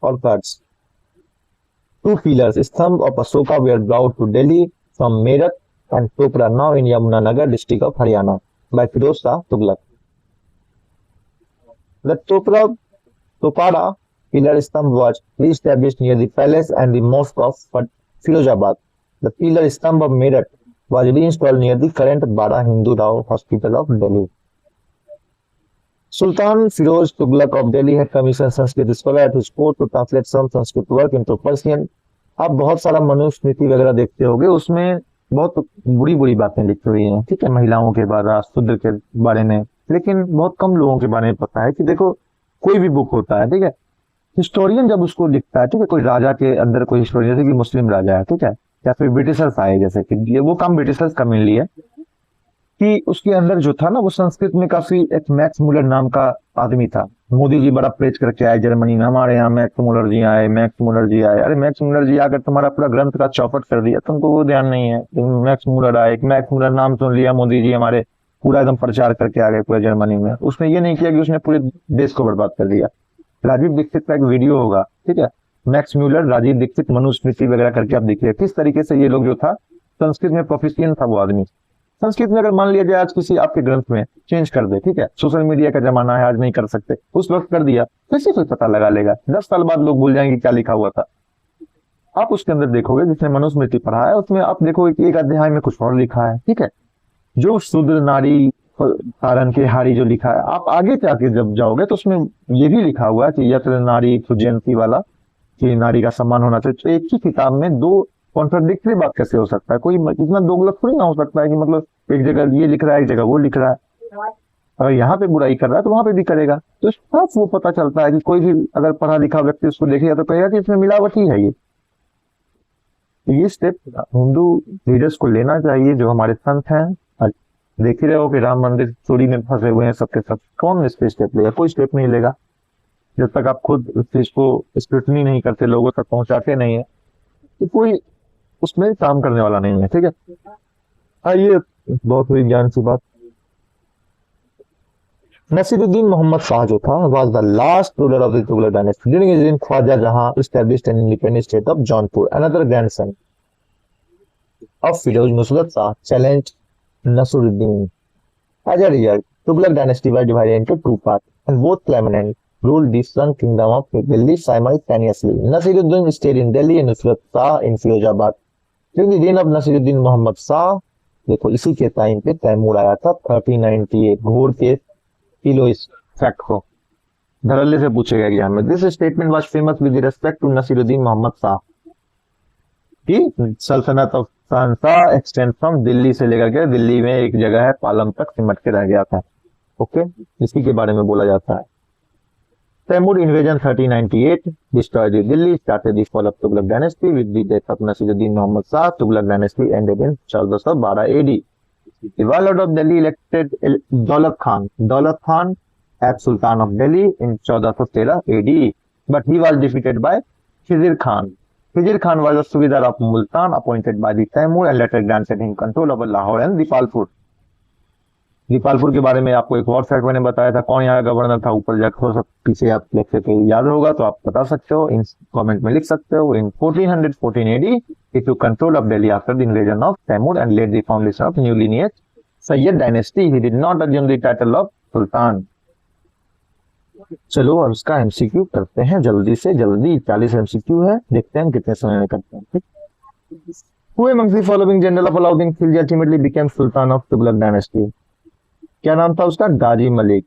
orchards. 2 pillars, स्तंभ of Asoka were brought to Delhi from Meerut and Topra, now in Yamunanagar district of Haryana, by Firoz Shah Tughlaq. The Topara pillar stump was re-established near the palace and the mosque of Firozabad. The pillar stump of Meerut was reinstalled near the current Bada Hindu Rao Hospital of Delhi. Sultan Firoz Tughlaq of Delhi had commissioned Sanskrit scholar at his court to translate some Sanskrit work into Persian. आप बहुत सारा मनुस्मृति वगैरह देखते होंगे, उसमें बहुत बुरी बुरी बातें लिखी हुई हैं, ठीक है, महिलाओं के बारे, शूद्र के बारे में, लेकिन बहुत कम लोगों के बारे में पता है कि देखो कोई भी बुक होता है, ठीक है, हिस्टोरियन जब उसको लिखता है, ठीक है, कोई राजा के अंदर कोई हिस्टोरियन, जैसे कि मुस्लिम राजा है, ठीक है, या फिर ब्रिटिशर्स आए, जैसे कि ये वो काम ब्रिटिशर्स का मेनली है कि उसके अंदर जो था ना वो संस्कृत में काफी, एक मैक्स मुलर नाम का आदमी था, मोदी जी बड़ा प्रेज करके आए जर्मनी में, हमारे यहाँ मैक्स मुलर जी आए, मैक्स मुलर जी आए। अरे मैक्स मुलर जी आकर तुम्हारा पूरा ग्रंथ का चौपट कर दिया, तुमको वो ध्यान नहीं है। मैक्स मुलर आए, मैक्स मुलर नाम सुन लिया मोदी जी हमारे, पूरा एकदम प्रचार करके आ गए पूरे जर्मनी में। उसने ये नहीं किया कि उसने पूरे देश को बर्बाद कर दिया। राजीव दीक्षित का एक वीडियो होगा, ठीक है, मैक्स म्यूलर, राजीव दीक्षित, मनुस्मृति वगैरह करके आप देखिए किस तरीके से ये लोग जो था संस्कृत में प्रोफिशिएंट था वो आदमी। संस्कृत में अगर मान लिया जाए आज किसी आपके ग्रंथ में चेंज कर दे, ठीक है, सोशल मीडिया का जमाना है, आज नहीं कर सकते, उस वक्त कर दिया, कैसे कोई पता लगा लेगा? 10 साल बाद लोग भूल जाएंगे क्या लिखा हुआ था। आप उसके अंदर देखोगे, जिसने मनुस्मृति पढ़ा है उसमें आप देखोगे कि एक अध्याय में कुछ और लिखा है, ठीक है, जो शूद्र नारी कारण के हारी जो लिखा है, आप आगे जाके जब जाओगे तो उसमें ये भी लिखा हुआ है कि यत्र नारी जयंती वाला, कि नारी का सम्मान होना चाहिए। तो एक ही किताब में 2 कॉन्ट्राडिक्टरी बात कैसे हो सकता है? कोई इतना दोगलत थोड़ी ना हो सकता है कि मतलब एक जगह ये लिख रहा है, एक जगह वो लिख रहा है। अगर यहाँ पे बुराई कर रहा है तो वहां पे भी करेगा। तो साफ वो पता चलता है कि कोई भी अगर पढ़ा लिखा व्यक्ति उसको देखेगा तो कहेगा कि इसमें मिलावट ही है। ये स्टेप हिंदू लीडर्स को लेना चाहिए, जो हमारे संत हैं। देख ही रहे हो कि राम मंदिर चोरी में फंसे हुए हैं सबके सब, कौन इस पे स्टेप लेगा? कोई स्टेप नहीं लेगा जब तक आप खुद इस चीज को स्क्रूटनी नहीं करते, लोगों तक पहुंचाते नहीं है, तो कोई उसमें काम करने वाला नहीं है, ठीक है। ये बहुत हुई ज्ञान की बात। नसीरुद्दीन मोहम्मद शाह जो था was the last ruler of the Tughlaq dynasty. During his reign, Khwaja Jahan established an independent state of Jaunpur. Another grandson of Firoz, Nusrat Shah, challenged Nasiruddin. As a result, Tughlaq dynasty was divided into 2 parts, and both claimants ruled the Sun Kingdom of Delhi simultaneously. Nasiruddin stayed in Delhi and Nusrat Shah in Firozabad. During the reign of Nasiruddin Muhammad Shah, देखो इसी के time पे तैमूर आया था 1398। घोर के kilo इस fact को धड़ल्ले से पूछेगा एग्जाम में। This statement was famous with respect to Nasiruddin Mohammad Shah की सल्तनत of Shah extend from Delhi से लेकर के दिल्ली में एक जगह है पालम तक सिमट के रह गया था। ओके, इसी के बारे में बोला जाता है। Taimur invasion 1398 destroyed Delhi, started the fall of Tughlaq dynasty. With the death of Nasiruddin Muhammad Shah, Tughlaq dynasty ended in 1412 AD. The warlord of Delhi elected Daulat Khan. Daulat Khan as Sultan of Delhi in 1413 AD, but he was defeated by Khizr Khan. Khizr Khan was a Subedar of Multan appointed by the Taimur and later granted him control over Lahore and Dipalpur. Dipalpur के बारे में आपको एक और fact मैंने बताया था, कौन यहाँ का गवर्नर था, ऊपर जाकर हो सकता पीछे आप देख सकते हो, याद होगा तो आप बता सकते हो, इन कमेंट में लिख सकते हो। इन 1414 AD he took control of Delhi after the invasion of Taimur and laid the foundation of new lineage Sayyid dynasty. He did not assume the title of Sultan. चलो और उसका एमसीक्यू करते हैं जल्दी से जल्दी, 40 एमसीक्यू है, देखते हैं कितने समय में करते हैं। ठीक, Who amongst the following general of Alauddin Khilji ultimately became Sultan of Tughlaq dynasty? क्या नाम था उसका? गाजी मलिक।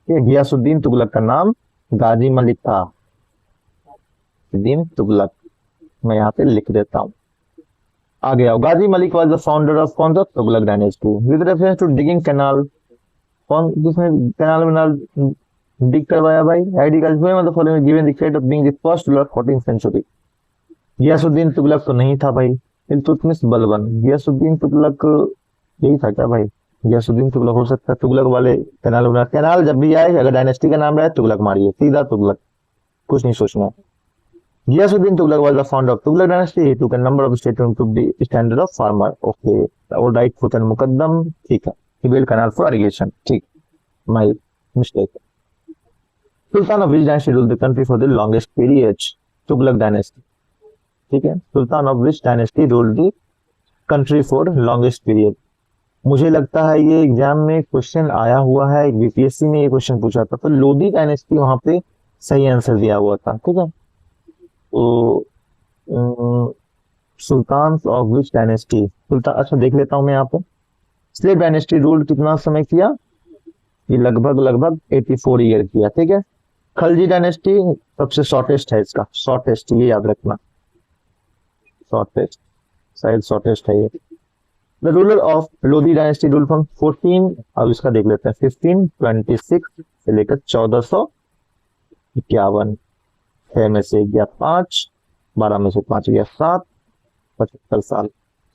गियासुद्दीन तुगलक का नाम गाजी मलिक था। दिन तुगलक मैं यहाँ पे लिख देता हूँ। आगे आओ, Ghazi Malik was the founder of कौन सा? Tughlaq dynasty. With reference to digging canal, कौन जिसने कैनाल विनाल डिग करवाया भाई? एग्रीकल्चर में following given the credit of being the first ruler 14th century. Ghiyasuddin Tughlaq तो नहीं था भाई, इल्तुतमिश बलबन। गियासुद्दीन तुगलक यही था क्या भाई? गियासुद्दीन तुगलक हो सकता है। तुगलक वाले कैनाल बना, कैनाल जब भी आए अगर डायनेस्टी का नाम रहे तुगलक मारिए, सीधा तुगलक, कुछ नहीं सोचना। Ghiyasuddin Tughlaq was the founder of Tughlaq dynasty. He took a number of state to be standard of farmer. Okay, all right, फुतन मुकद्दम, ठीक है। He build canal for irrigation, ठीक, my mistake. Sultan of which dynasty ruled the country for the longest period? Tughlaq dynasty, ठीक है। Sultan of which dynasty ruled the country for longest period? मुझे लगता है ये एग्जाम में क्वेश्चन आया हुआ है, बीपीएससी ने ये क्वेश्चन पूछा था, तो लोधी डायनेस्टी वहां पे सही आंसर दिया हुआ था, ठीक है। तो सुल्तान ऑफ विच डायनेस्टी, सुल्तान, अच्छा देख लेता हूं मैं यहाँ पे। स्लेव डायनेस्टी रूल कितना समय किया? ये लगभग 84 ईयर किया, ठीक है। खलजी डायनेस्टी सबसे शॉर्टेस्ट है, इसका शॉर्टेस्ट, ये याद रखना, शॉर्टेस्ट, शायद शॉर्टेस्ट है ये। The ruler of Lodhi dynasty rule from 14, अब इसका देख लेते हैं, 1526 से लेकर 1451। 6 में से गया 5, 12 में से 5 गया 7, 75 साल।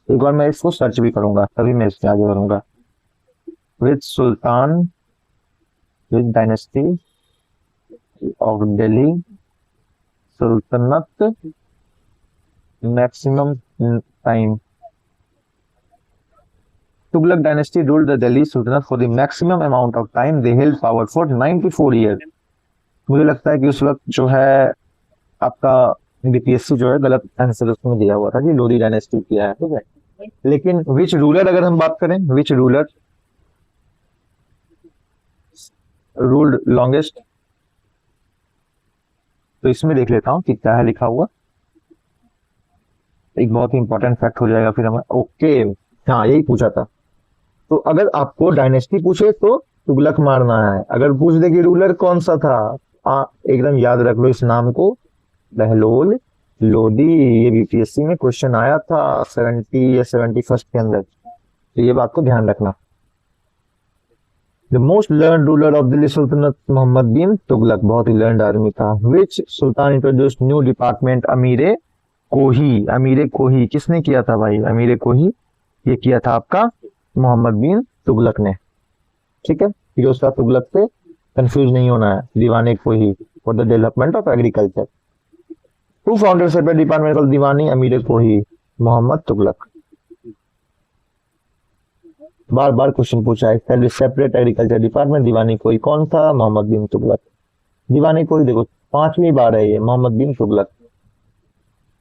एक बार मैं इसको सर्च भी करूंगा तभी मैं इसके आगे बढ़ूंगा। Which sultan, which dynasty of Delhi sultanate maximum time? Tughlaq dynasty ruled the Delhi Sultanate for the maximum amount of time. They held power for 94 years. मुझे लगता है कि उस वक्त जो है आपका बीपीएससी जो है गलत आंसर उसमें दिया हुआ था कि लोधी डायनेस्टी किया है, ठीक है। लेकिन विच रूलर अगर हम बात करें, विच रूलर रूल्ड लॉन्गेस्ट, तो इसमें देख लेता हूँ कि क्या है लिखा हुआ। एक बहुत ही इंपॉर्टेंट फैक्ट हो जाएगा फिर हमें। ओके, हाँ यही पूछा था। तो अगर आपको डायनेस्टी पूछे तो तुगलक मारना है, अगर पूछ दे कि रूलर कौन सा था, एकदम याद रख लो इस नाम को, बहलोल लोधी। ये बीपीएससी में क्वेश्चन आया था 70 या 71 के अंदर, तो ये बात को ध्यान रखना। The most learn ruler of Delhi sultanate Mohammad bin Tughlaq, बहुत ही लर्न आदमी था। Which sultan introduce new department Amire Kohi? Amire कोही किसने किया था भाई? अमीरे कोही ये किया था आपका मोहम्मद बिन तुगलक ने, ठीक है। फिरोज शाह तुगलक से कंफ्यूज नहीं होना है, Diwane Kohi for the development of agriculture. Who founded separate department called Diwani? Amir Kohi, Mohammad Tughlaq. बार बार क्वेश्चन पूछा है, सेपरेट एग्रीकल्चर डिपार्टमेंट, दीवानी कोही कौन था? मोहम्मद बिन तुगलक। दीवानी कोही देखो 5वीं बार है ये, मोहम्मद बिन तुगलक।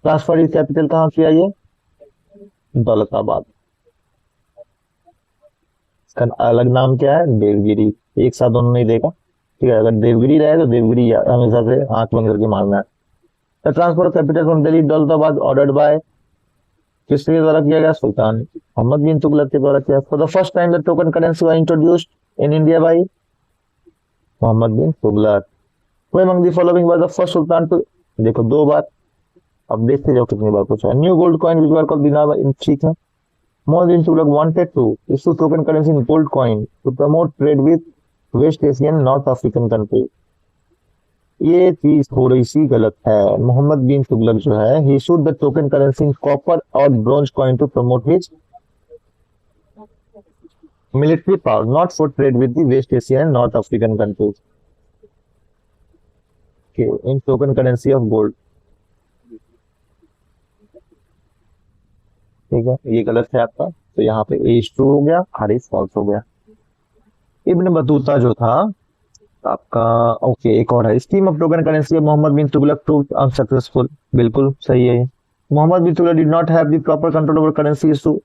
ट्रांसफर कैपिटल कहाँ किया ये? दौलताबाद। अलग नाम क्या है? देवगिरी। एक साथ दोनों नहीं देखा, ठीक है। अगर देवगिरी रहे तो देवगिरी हमेशा से आंख बंद करके मारना है। The transfer capital from Delhi Daulatabad ordered bye, किसके द्वारा किया गया? सुल्तान मोहम्मद बिन तुगलक के द्वारा किया। For the first time the token currency was introduced in India by Muhammad bin Tughlaq. Who among the following was the first sultan to, देखो 2 बार, अब देखते जाओ कितनी बार पूछा है। New gold coin which were called दिनार, ठीक है। Mohammed bin Tughlaq wanted to issue token currency in gold coin to promote trade with West Asian North African country. ये चीज थोड़ी सी गलत है। मोहम्मद बिन तुगलक जो है he issued the token currency in copper or bronze coin to promote his military power, not for trade with the West Asian and North African countries. Okay, in token currency of gold. ठीक है, ये गलत है आपका, तो यहाँ पे A is true हो गया, R is false हो गया। इब्न बतूता जो था आपका, ओके एक और है, scheme of token currency of Mohammad bin Tughlaq proved unsuccessful, बिल्कुल सही है। Mohammad bin Tughlaq did not have the proper control over currency issue,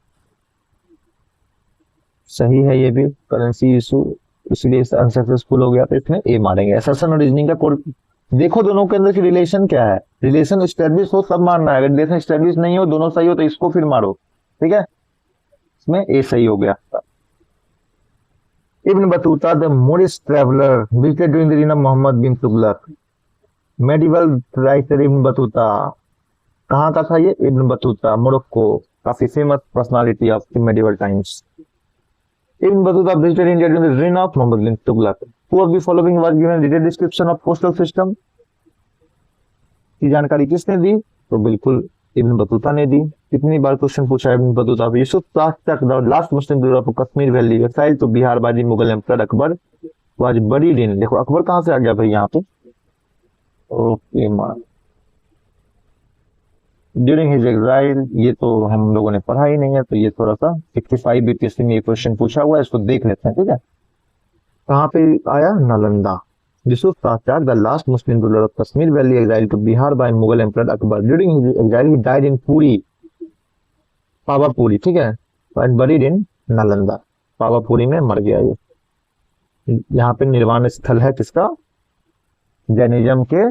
सही है ये भी, करेंसी इशू इसलिए अनसक्सेसफुल हो गया, तो इसमें ए मारेंगे। असर्शन और रीजनिंग का कोड, देखो दोनों के अंदर की रिलेशन क्या है, रिलेशन स्टैब्लिश हो तब मारना है, अगर रिलेशन स्टैब्लिश नहीं हो, दोनों सही हो तो इसको फिर मारो, ठीक है। इसमें ए सही हो गया। Ibn Battuta the Moorish traveller visited during the reign of Muhammad bin Tughlaq, medieval writer Ibn Battuta कहाँ का था ये, इब्न बतूता मोरक्को, काफी famous personality of the medieval times. Ibn Battuta visited India during the reign of Muhammad bin Tughlaq, who of the following was given detailed description of postal system, की जानकारी किसने दी, तो बिल्कुल इब्न बतूता ने दी। कितनी बार क्वेश्चन पूछा है इब्न बतूता, यूसुफ तक the last Muslim ruler of Kashmir valley exile to Bihar बाजी Mughal emperor Akbar was buried in, देखो अकबर कहाँ से आ गया भाई यहाँ पे, ओके मान ड्यूरिंग हिज एग्जाइल, ये तो हम लोगों ने पढ़ा ही नहीं है, तो ये थोड़ा सा 65 बीपीएससी में ये क्वेश्चन पूछा हुआ है, इसको देख लेते हैं, ठीक है। कहाँ पे आया, नालंदा। यूसुफ तात्याग the last Muslim ruler of Kashmir valley exile to Bihar by Mughal emperor Akbar during his exile he died in Puri, Pawapuri, ठीक है, and buried in Nalanda, Pawapuri में मर गया ये। यहाँ पे निर्वाण स्थल है किसका, जैनिज्म के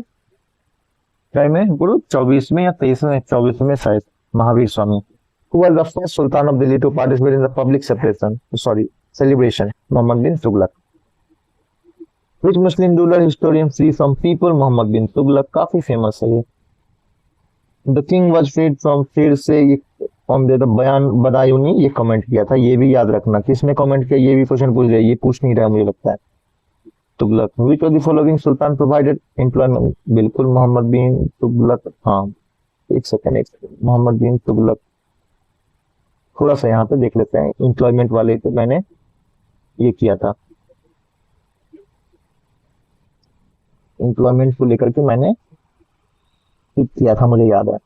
क्या में गुरु 24वें या 23वें, 24वें शायद, Mahavir Swami. Who was the first sultan of Delhi to participate in the public celebration? Mohammad bin Tughlaq. Which Muslim ruler historian free from people? Mohammad bin Tughlaq, काफी फेमस है ये। The king was freed from fear से on the बयान बदायूनी, ये कमेंट किया था, ये भी याद रखना, किसने कमेंट किया, ये भी क्वेश्चन पूछ लिया, ये पूछ नहीं रहा मुझे लगता है, Tughlaq. Which of the following sultan provided employment? बिल्कुल मोहम्मद बिन तुगलक, हाँ एक सेकंड, मोहम्मद बिन तुगलक, थोड़ा सा यहाँ पे देख लेते हैं, एम्प्लॉयमेंट वाले तो मैंने ये किया था, एम्प्लॉयमेंट को लेकर के मैंने किया था, मुझे याद है।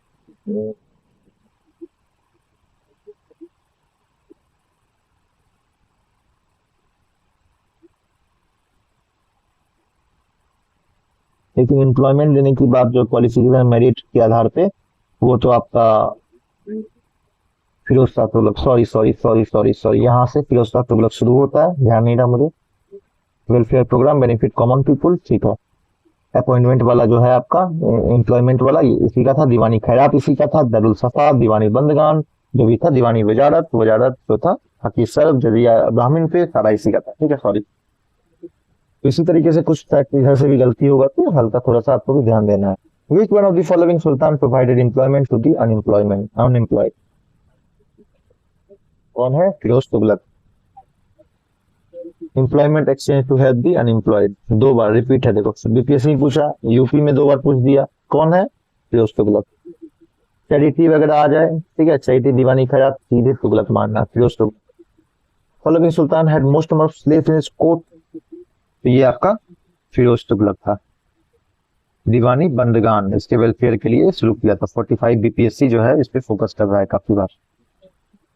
लेकिन एम्प्लॉयमेंट देने की बात जो क्वालिफिकेशन मेरिट के आधार पे, वो तो आपका फिरोज शाह तुगलक, सॉरी यहाँ से फिरोज शाह तुगलक शुरू होता है, ध्यान नहीं रहा मुझे। Welfare programme benefit common people, ठीक है। अपॉइंटमेंट वाला जो है आपका एम्प्लॉयमेंट वाला, ये इसी का था। दीवानी खैरात इसी का था। दारुल सफा, दीवानी बंदगान जो भी था, दीवानी वजारत जो था, हकी सर्व, जजिया ब्राह्मण पे, सारा इसी का था, ठीक है, सॉरी। इसी तरीके से कुछ इधर से भी गलती होगा तो हल्का थोड़ा सा आपको भी ध्यान देना है। Which one of the following sultan provided employment to the unemployed? कौन है? Firoz Tughlaq. Employment exchange to help the unemployed, दो बार रिपीट है, देखो बीपीएससी पूछा, यूपी में दो बार पूछ दिया, कौन है? फिरोज तुगलक। चैरिटी वगैरह आ जाए, ठीक है, चैरिटी दीवानी खैरात, सीधे तुगलक मानना, Firoz Tughlaq. Following sultan had most number of slaves in his court, तो ये आपका फिरोज तुगलक था। दीवानी बंदगान इसके वेलफेयर के लिए शुरू किया था। 45 बीपीएससी जो है इस पे फोकस कर रहा है काफी बार।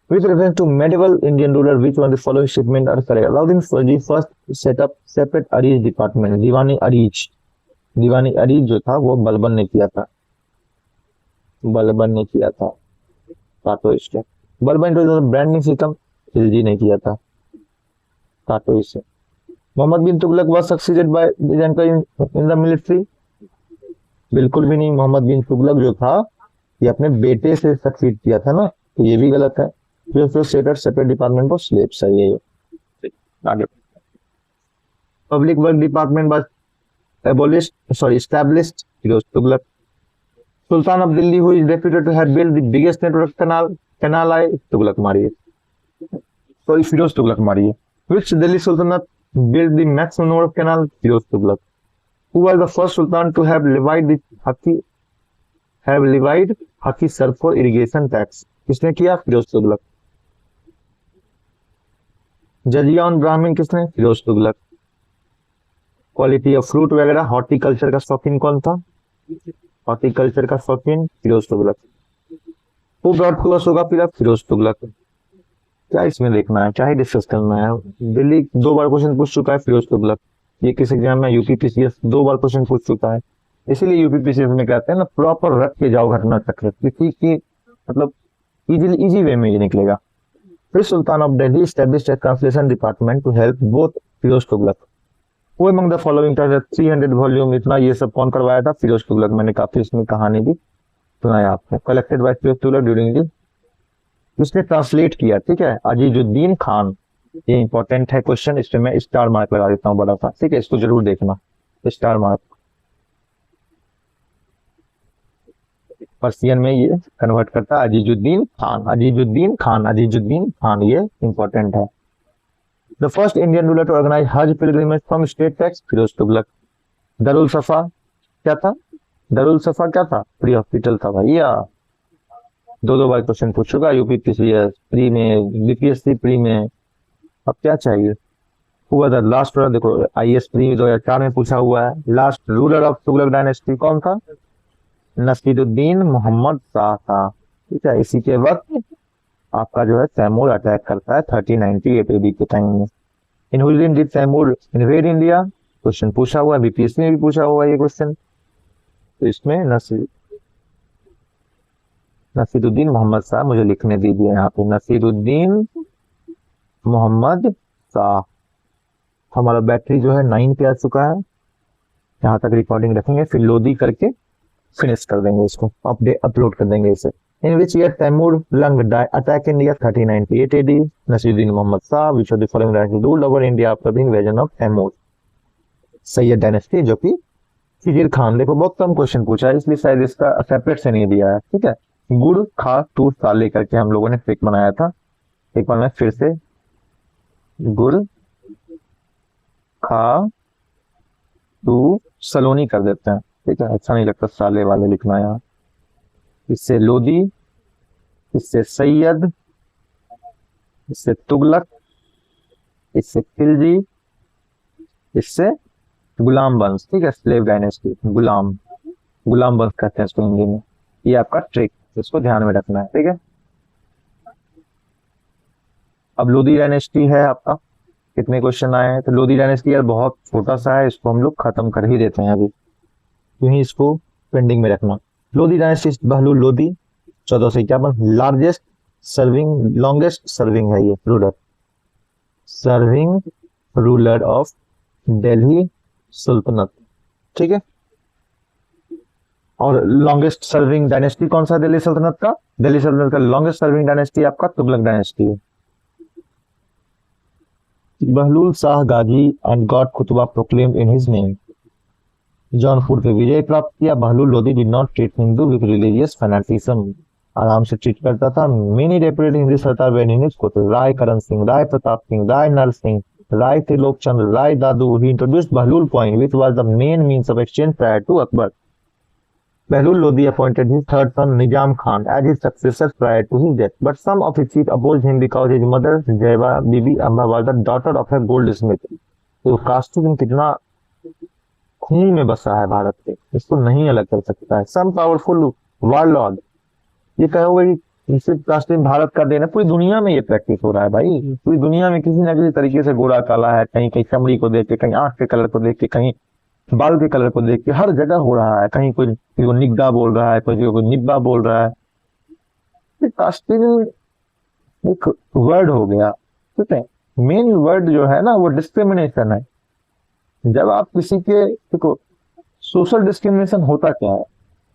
With reference to medieval Indian ruler, which one of the following shipment are correct? Alauddin Khilji first set up separate Arij department. दीवानी अरीज जो था वो बलबन ने किया था, काटो इसके। बलबन जो ब्रांडिंग सिस्टम खिलजी ने किया था, काटो इससे। Mohammad bin Tughlaq was succeeded by in the military, बिल्कुल भी नहीं। मोहम्मद बिन तुगलक जो था ये अपने बेटे से सक्सीड किया था ना, तो ये भी गलत है। सेपरेट डिपार्टमेंट फॉर स्लेव्स है ये। आगे पब्लिक वर्क डिपार्टमेंट बस established Firoz Tughlaq. Sultan of Delhi who is reputed to have build the biggest network canal आए, तुगलक मारिए, सॉरी फिरोज तुगलक मारिए। Which Delhi sultanate built the maximum number of canal, Firoz Tughlaq. Who was the first sultan to have levied Haki Sar for irrigation tax? किसने किया? Firoz Tughlaq. जजिया on Brahmin किसने? Firoz Tughlaq. Quality of fruit वगैरह, horticulture का शौकीन कौन था? हॉर्टिकल्चर का शौकीन Firoz Tughlaq. Who brought to Ashoka Pillar? Firoz Tughlaq. क्या इसमें देखना है, क्या ही डिस्कस करना है। दिल्ली 2 बार क्वेश्चन पूछ चुका है फिरोज तुगलक, ये किस एग्जाम में, यूपीपीसीएस 2 बार क्वेश्चन पूछ चुका है। इसीलिए यूपीपीसीएस में कहते हैं ना, प्रॉपर रख के जाओ घटना चक्र, किसी की मतलब इजी वे में ये निकलेगा। फिर sultan of Delhi established a translation department to help both Firoz Tughlaq. वो अमंग द फॉलोइंग 300 वॉल्यूम, इतना ये सब कौन करवाया था, फिरोज तुगलक। मैंने काफी इसमें कहानी भी सुनाया आपको। Collected by Firoz Tughlaq during the, उसने ट्रांसलेट किया, ठीक है, अजीजुद्दीन खान। ये इंपॉर्टेंट है क्वेश्चन, इस पे मैं स्टार मार्क लगा देता हूँ बड़ा सा, ठीक है, इसको जरूर देखना, स्टार मार्क। पर्सियन में ये कन्वर्ट करता है अजीजुद्दीन खान, अजीजुद्दीन खान, अजीजुद्दीन खान, ये इंपॉर्टेंट है। The first Indian ruler to organise hajj pilgrimage from state tax, Firoz Tughlaq. Darul Safa क्या था, दारुल सफा क्या था, प्री हॉस्पिटल था भैया। 2 बार क्वेश्चन पूछ चुका यूपीपीसीएस प्री में, बीपीएससी प्री में। अब क्या चाहिए, हुआ था लास्ट रूलर, देखो आईएएस प्री 2004 में पूछा हुआ है। Last ruler of Tughlaq dynasty कौन था, नसीरुद्दीन मोहम्मद शाह था, ठीक है। इसी के वक्त आपका जो है तैमूर अटैक करता है 1398 एडी के टाइम में। इन व्हिच दिन did Timur invade India, question पूछा हुआ है, बीपीएससी में भी पूछा हुआ है ये क्वेश्चन। तो इसमें नसीरुद्दीन मोहम्मद शाह, मुझे लिखने दीजिए यहाँ पे, नसीरुद्दीन मोहम्मद शाह। हमारा बैटरी जो है 9 पे आ चुका है, यहाँ तक रिकॉर्डिंग रखेंगे, फिर लोदी करके फिनिश कर देंगे इसको, अपलोड कर देंगे इसे। In which year Timur Lang attack India 1398 AD, Nasiruddin Mohammad Shah which of the following dynasty ruled over India after the invasion of Timur, Sayyid dynasty, जो कि खिजिर खान। देखो बहुत कम क्वेश्चन पूछा है, इसलिए शायद इसका सेपरेट से नहीं दिया है, ठीक है। गुड़ खा टू साले करके हम लोगों ने ट्रिक बनाया था, एक बार मैं फिर से, गुड़ खा टू सलोनी कर देते हैं, ठीक है, अच्छा नहीं लगता साले वाले लिखना यहाँ। इससे लोदी, इससे सैयद, इससे तुगलक, इससे खिलजी, इससे गुलाम वंश, ठीक है, स्लेव डायनेस्टी, गुलाम वंश कहते हैं इसको हिंदी में। ये आपका ट्रिक, इसको ध्यान में रखना है, ठीक है। अब लोदी डायनेस्टी है आपका, कितने क्वेश्चन आए हैं, तो लोदी डायनेस्टी यार बहुत छोटा सा है, इसको हम लोग खत्म कर ही देते हैं अभी, यही इसको पेंडिंग में रखना। Lodi dynasty Bahlul Lodi 1451, largest serving, longest serving है ये ruler, serving ruler of Delhi sultanate, ठीक है। और लॉन्गेस्ट सर्विंग डायनेस्टी कौन सा है दिल्ली सल्तनत का, दिल्ली सल्तनत का लॉन्गेस्ट सर्विंग डायनेस्टी आपका तुगलक डायनेस्टी है। Bahlul Shah Ghazi and got khutba proclaimed in his name, Jaunpur पे विजय प्राप्त किया। Bahlul Lodi did not treat Hindu with religious fanaticism, आराम से ट्रीट करता था। मेनी डेपुटेड हिंदी सरदार वेन इन को, Rai Karan Singh, Rai Pratap Singh, Rai Nar Singh, Rai Trilok Chandra, Rai Dadu, he introduced Bahlul coin which was the main means of exchange prior to Akbar. Behlul Lodi appointed his third son Nizam Khan as his successor prior to his death, but some of his chiefs opposed him because his mother Jaiba Bibi Amba was the daughter of a goldsmith. तो casteism कितना खून में बसा है भारत के, इसको नहीं अलग कर सकता है। Some powerful warlord, ये कहोगे कि सिर्फ कास्टिज्म भारत का देना, पूरी दुनिया में ये प्रैक्टिस हो रहा है भाई, पूरी दुनिया में किसी न किसी तरीके से गोरा काला है, कहीं कहीं चमड़ी को देख के, कहीं आंख के कलर को देख के, कहीं बाल के कलर को देख के, हर जगह हो रहा है। कहीं कोई को निग्गा बोल रहा है, कोई निब्बा बोल रहा है। कास्टिज्म एक वर्ड हो गया, ठीक है। मेन वर्ड जो है ना वो डिस्क्रिमिनेशन है। जब आप किसी के, देखो सोशल डिस्क्रिमिनेशन होता क्या है,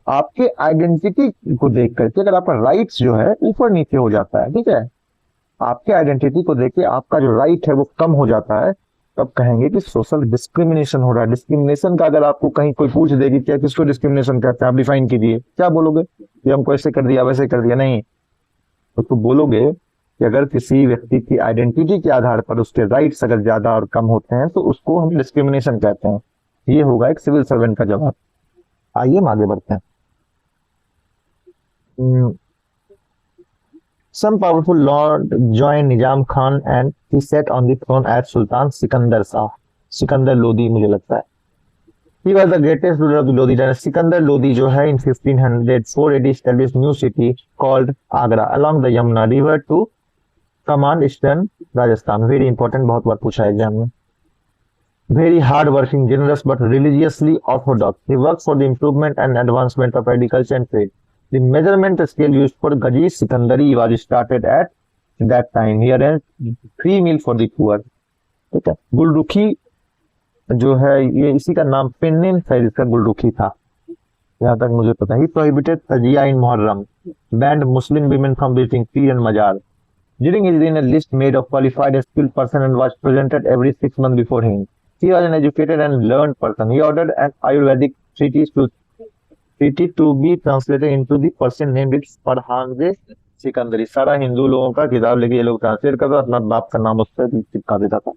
आपके आइडेंटिटी को देख करके अगर आपका राइट्स जो है ऊपर नीचे हो जाता है, ठीक है, आपके आइडेंटिटी को देख के आपका जो राइट है वो कम हो जाता है, तब कहेंगे कि सोशल डिस्क्रिमिनेशन हो रहा है। डिस्क्रिमिनेशन का अगर आपको कहीं कोई पूछ देगी क्या किसको डिस्क्रिमिनेशन कहते हैं, आप डिफाइन कीजिए, क्या बोलोगे कि हमको ऐसे कर दिया वैसे कर दिया, नहीं, तो बोलोगे कि अगर किसी व्यक्ति की आइडेंटिटी के आधार पर उसके राइट्स अगर ज्यादा और कम होते हैं तो उसको हम डिस्क्रिमिनेशन कहते हैं। ये होगा एक सिविल सर्वेंट का जवाब। आइए हम आगे बढ़ते हैं। Some powerful lord joined Nizam Khan and he sat on the throne as Sultan Sikandar Shah. Sikandar Lodi मुझे लगता है। He was the greatest ruler of the Lodi dynasty. Sikandar Lodi जो है in 1504 AD established new city called Agra along the Yamuna river to command eastern Rajasthan, very important, बहुत बार पूछा है exam में। Very hard-working, generous but religiously orthodox. He worked for the improvement and advancement of agriculture and trade. The measurement scale used for Ghazi Sikandari was started at that time. He arranged free meal for the poor. ठीक है, गुलरुखी जो है ये इसी का नाम पेन्निन शायद इसका गुलरुखी था, यहाँ तक मुझे पता है। He prohibited तजिया in Muharram, banned Muslim women from visiting Pir and Mazar. During his reign, a list made of qualified and skilled person and was presented every 6 months before him. He was an educated and learned person. He ordered an Ayurvedic treatise to be translated into the Persian named it Farhanze Sikandari. सारा हिंदू लोगों का किताब लेके ये लोग translate कर, अपना बाप का नाम उस पर चिपका देता था।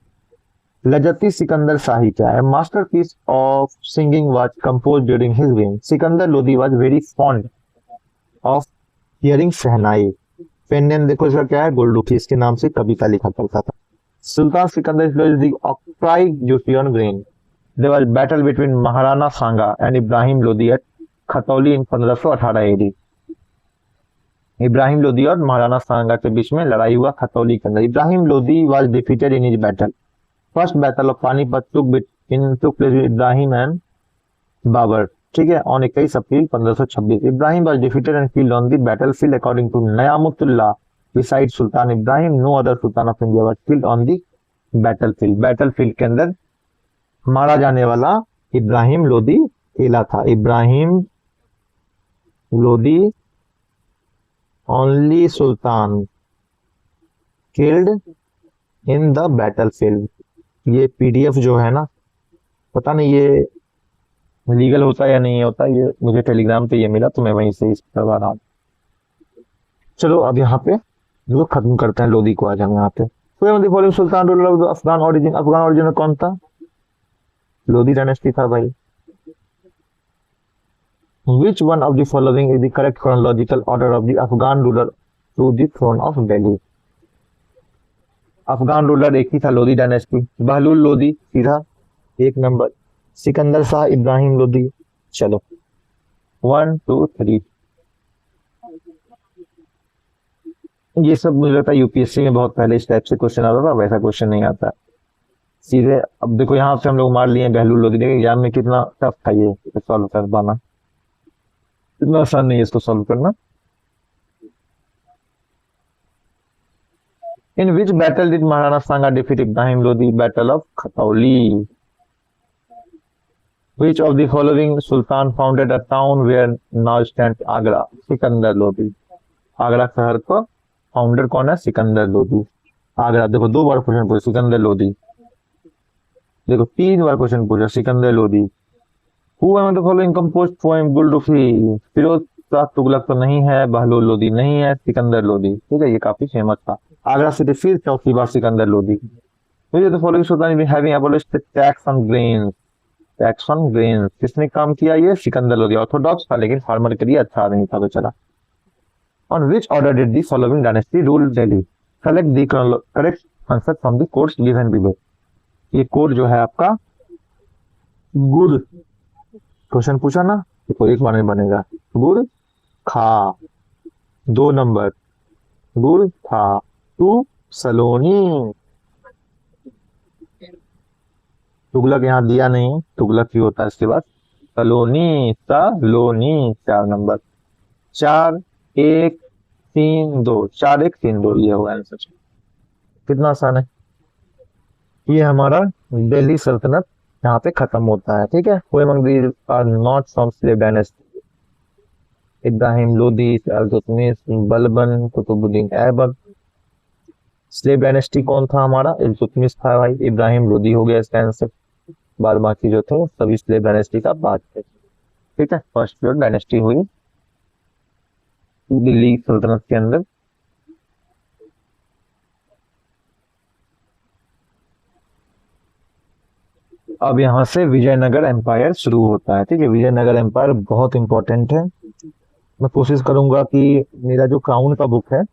लजती सिकंदर शाही क्या है? Masterpiece of singing was compose during his reign. Sikandar Lodi was very fond of hearing shehnai. पेन्निन देखो इसका क्या है, गुलरुखी, इसके नाम से कविता लिखा करता था। Sultan Sikandar is the octroi duty on grain. There was battle between Maharana Sanga and Ibrahim Lodi at Khatauli in 1518 AD. Ibrahim Lodi और महाराणा सांगा के बीच में लड़ाई हुआ खतौली के अंदर। Ibrahim Lodi was defeated in his battle. First battle of Panipat took place with Ibrahim and Babur. ठीक है, on 21 April 1526. Ibrahim was defeated and killed on the battlefield according to Nayamutullah. Besides Sultan Ibrahim, no other Sultan of India was killed on the battlefield. Battlefield के अंदर मारा जाने वाला इब्राहिम लोदी अकेला था। Ibrahim Lodi only Sultan killed in the battlefield. ये PDF जो है ना, पता नहीं ये लीगल होता है या नहीं होता, ये मुझे टेलीग्राम पे ये मिला तो मैं वहीं से इस करवा रहा हूँ। चलो अब यहाँ पे जो खत्म करते हैं लोदी को, आ जाएंगे यहाँ पे। Following Sultan ruler of Afghan origin, Afghan origin कौन था? लोदी डायनेस्टी था भाई। Which one of the following is the correct chronological order of the Afghan ruler to the throne of Delhi? Afghan ruler एक ही था, लोदी डायनेस्टी। बहलूल लोदी सीधा 1 नंबर, सिकंदर शाह इब्राहिम लोदी। चलो 1 2 3, ये सब मुझे लगता है यूपीएससी में बहुत पहले इस टाइप से क्वेश्चन आता था, वैसा क्वेश्चन नहीं आता सीधे। अब देखो यहाँ से हम लोग मार लिए बहलूल लोदी, देखिए एग्जाम में कितना टफ था ये सॉल्व कर पाना, इतना आसान नहीं है इसको सॉल्व करना। In which battle did Maharana Sanga defeat Ibrahim Lodi? Battle of Khatauli. Which of the following Sultan founded a town where now stands Agra? Sikandar Lodi. Agra शहर का फाउंडर कौन है? सिकंदर लोदी। आगरा, देखो 2 बार क्वेश्चन पूछा सिकंदर लोदी, देखो 3 बार क्वेश्चन पूछा Sikandar Lodi. Who among the following composed poem Gulrukhi? Firoz Shah Tughlaq तो नहीं है, बहलूल लोदी नहीं है, सिकंदर लोदी। ठीक है, ये काफी फेमस था। आगरा से फिर चौथी बार सिकंदर लोदी। तो following Sultan having abolished the tax on grain, tax on grain किसने काम किया? ये सिकंदर लोदी। ऑर्थोडॉक्स था लेकिन फार्मर के लिए अच्छा नहीं था, तो चला। On which order did the following dynasty rule Delhi? Select the correct answer from the codes given below. ये कोड जो है आपका गुड़, क्वेश्चन पूछा ना, तो एक बार में बनेगा। गुड़ खा 2 नंबर, गुड़ खा। टू सलोनी, तुगलक यहाँ दिया नहीं, तुगलक ही होता है इसके बाद। सलोनी, सलोनी 4 नंबर। 4 1 3 2, 4 1 3 2 ये होगा आंसर। कितना आसान है। ये हमारा दिल्ली सल्तनत यहाँ पे खत्म होता है। ठीक है, कोई मंगदी are not from slave dynasty. Ibrahim Lodi, Iltutmish, Balban, Qutbuddin Aibak. Slave dynasty कौन था हमारा? इल्तुतमिश था भाई। इब्राहिम लोदी हो गया इसका आंसर। बाद बाकी जो थे सभी स्लेव डायनेस्टी का बात है। ठीक है, फर्स्ट जो डायनेस्टी हुई दिल्ली सल्तनत के अंदर। अब यहाँ से विजयनगर एम्पायर शुरू होता है। ठीक है, विजयनगर एम्पायर बहुत इंपॉर्टेंट है। मैं कोशिश करूंगा कि मेरा जो क्राउन का बुक है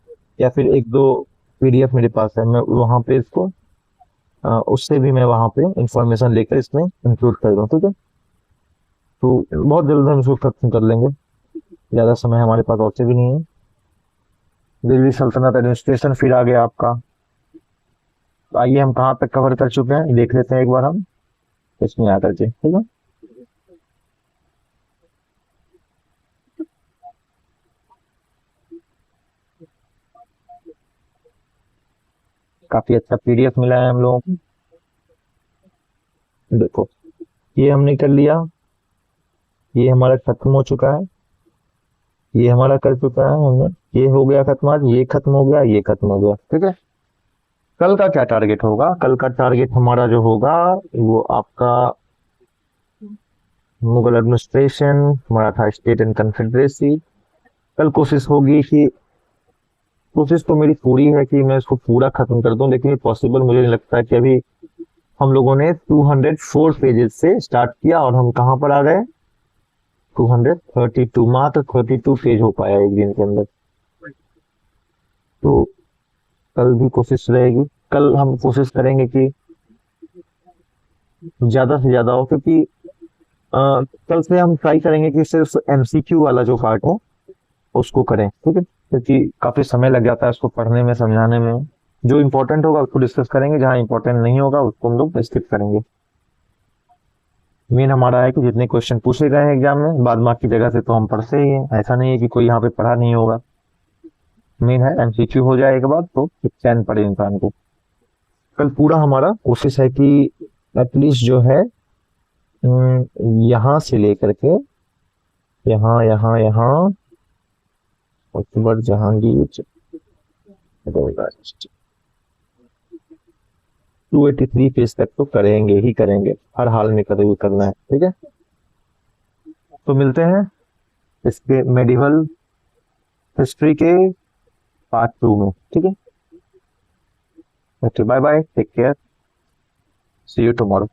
या फिर 1-2 पीडीएफ मेरे पास है, मैं वहां पे इसको उससे भी मैं वहां पे इंफॉर्मेशन लेकर इसमें इंक्लूड कर दूँ। ठीक है, तो बहुत जल्द हम इसको खत्म कर लेंगे, ज़्यादा समय हमारे पास और से भी नहीं है। दिल्ली सल्तनत एडमिनिस्ट्रेशन फिर आ गया आपका। तो आइए हम कहाँ तक कवर कर चुके हैं देख लेते हैं एक बार हम इसमें आकर के, ठीक है। काफी अच्छा पीडीएफ मिला है हम लोगों को। देखो ये हमने कर लिया, ये हमारा खत्म हो चुका है, ये हमारा कर चुका है हमने, ये हो गया खत्म, आज ये खत्म हो गया, ये खत्म हो गया, ठीक है। कल का क्या टारगेट होगा? कल का टारगेट हमारा जो होगा वो आपका Mughal administration, Maratha state and confederacy. कल कोशिश होगी कि, कोशिश तो मेरी पूरी है कि मैं इसको पूरा खत्म कर दूं, लेकिन ये पॉसिबल मुझे नहीं लगता है कि अभी हम लोगों ने 204 पेजेस से स्टार्ट किया और हम कहाँ पर आ गए 232, मात्र 32 पेज हो पाया एक दिन के अंदर। तो कल भी कोशिश रहेगी, कल हम कोशिश करेंगे कि ज्यादा से ज्यादा हो, क्योंकि कल से हम ट्राई करेंगे कि सिर्फ एमसीक्यू वाला जो पार्ट हो उसको करें, ठीक है, क्योंकि काफी समय लग जाता है उसको पढ़ने में, समझाने में। जो इम्पोर्टेंट होगा उसको डिस्कस करेंगे, जहाँ इम्पोर्टेंट नहीं होगा उसको हम लोग स्किप करेंगे। मेन हमारा है कि जितने क्वेश्चन पूछे गए हैं एग्जाम में, बाद बाकी जगह से तो हम पढ़ते ही हैं, ऐसा नहीं है कि कोई यहाँ पे पढ़ा नहीं होगा। मेन है एमसीक्यू हो जाए एक बार तो चैन पड़े इंसान को। कल पूरा हमारा कोशिश है कि एटलीस्ट जो है यहाँ से लेकर के यहाँ यहाँ यहाँ अकबर जहांगीर 283 पेज तक तो करेंगे ही करेंगे, हर हाल में कभी करना है, ठीक है। तो मिलते हैं इसके मेडिवल हिस्ट्री के पार्ट 2 में, ठीक है। Okay, bye bye, take care, see you tomorrow.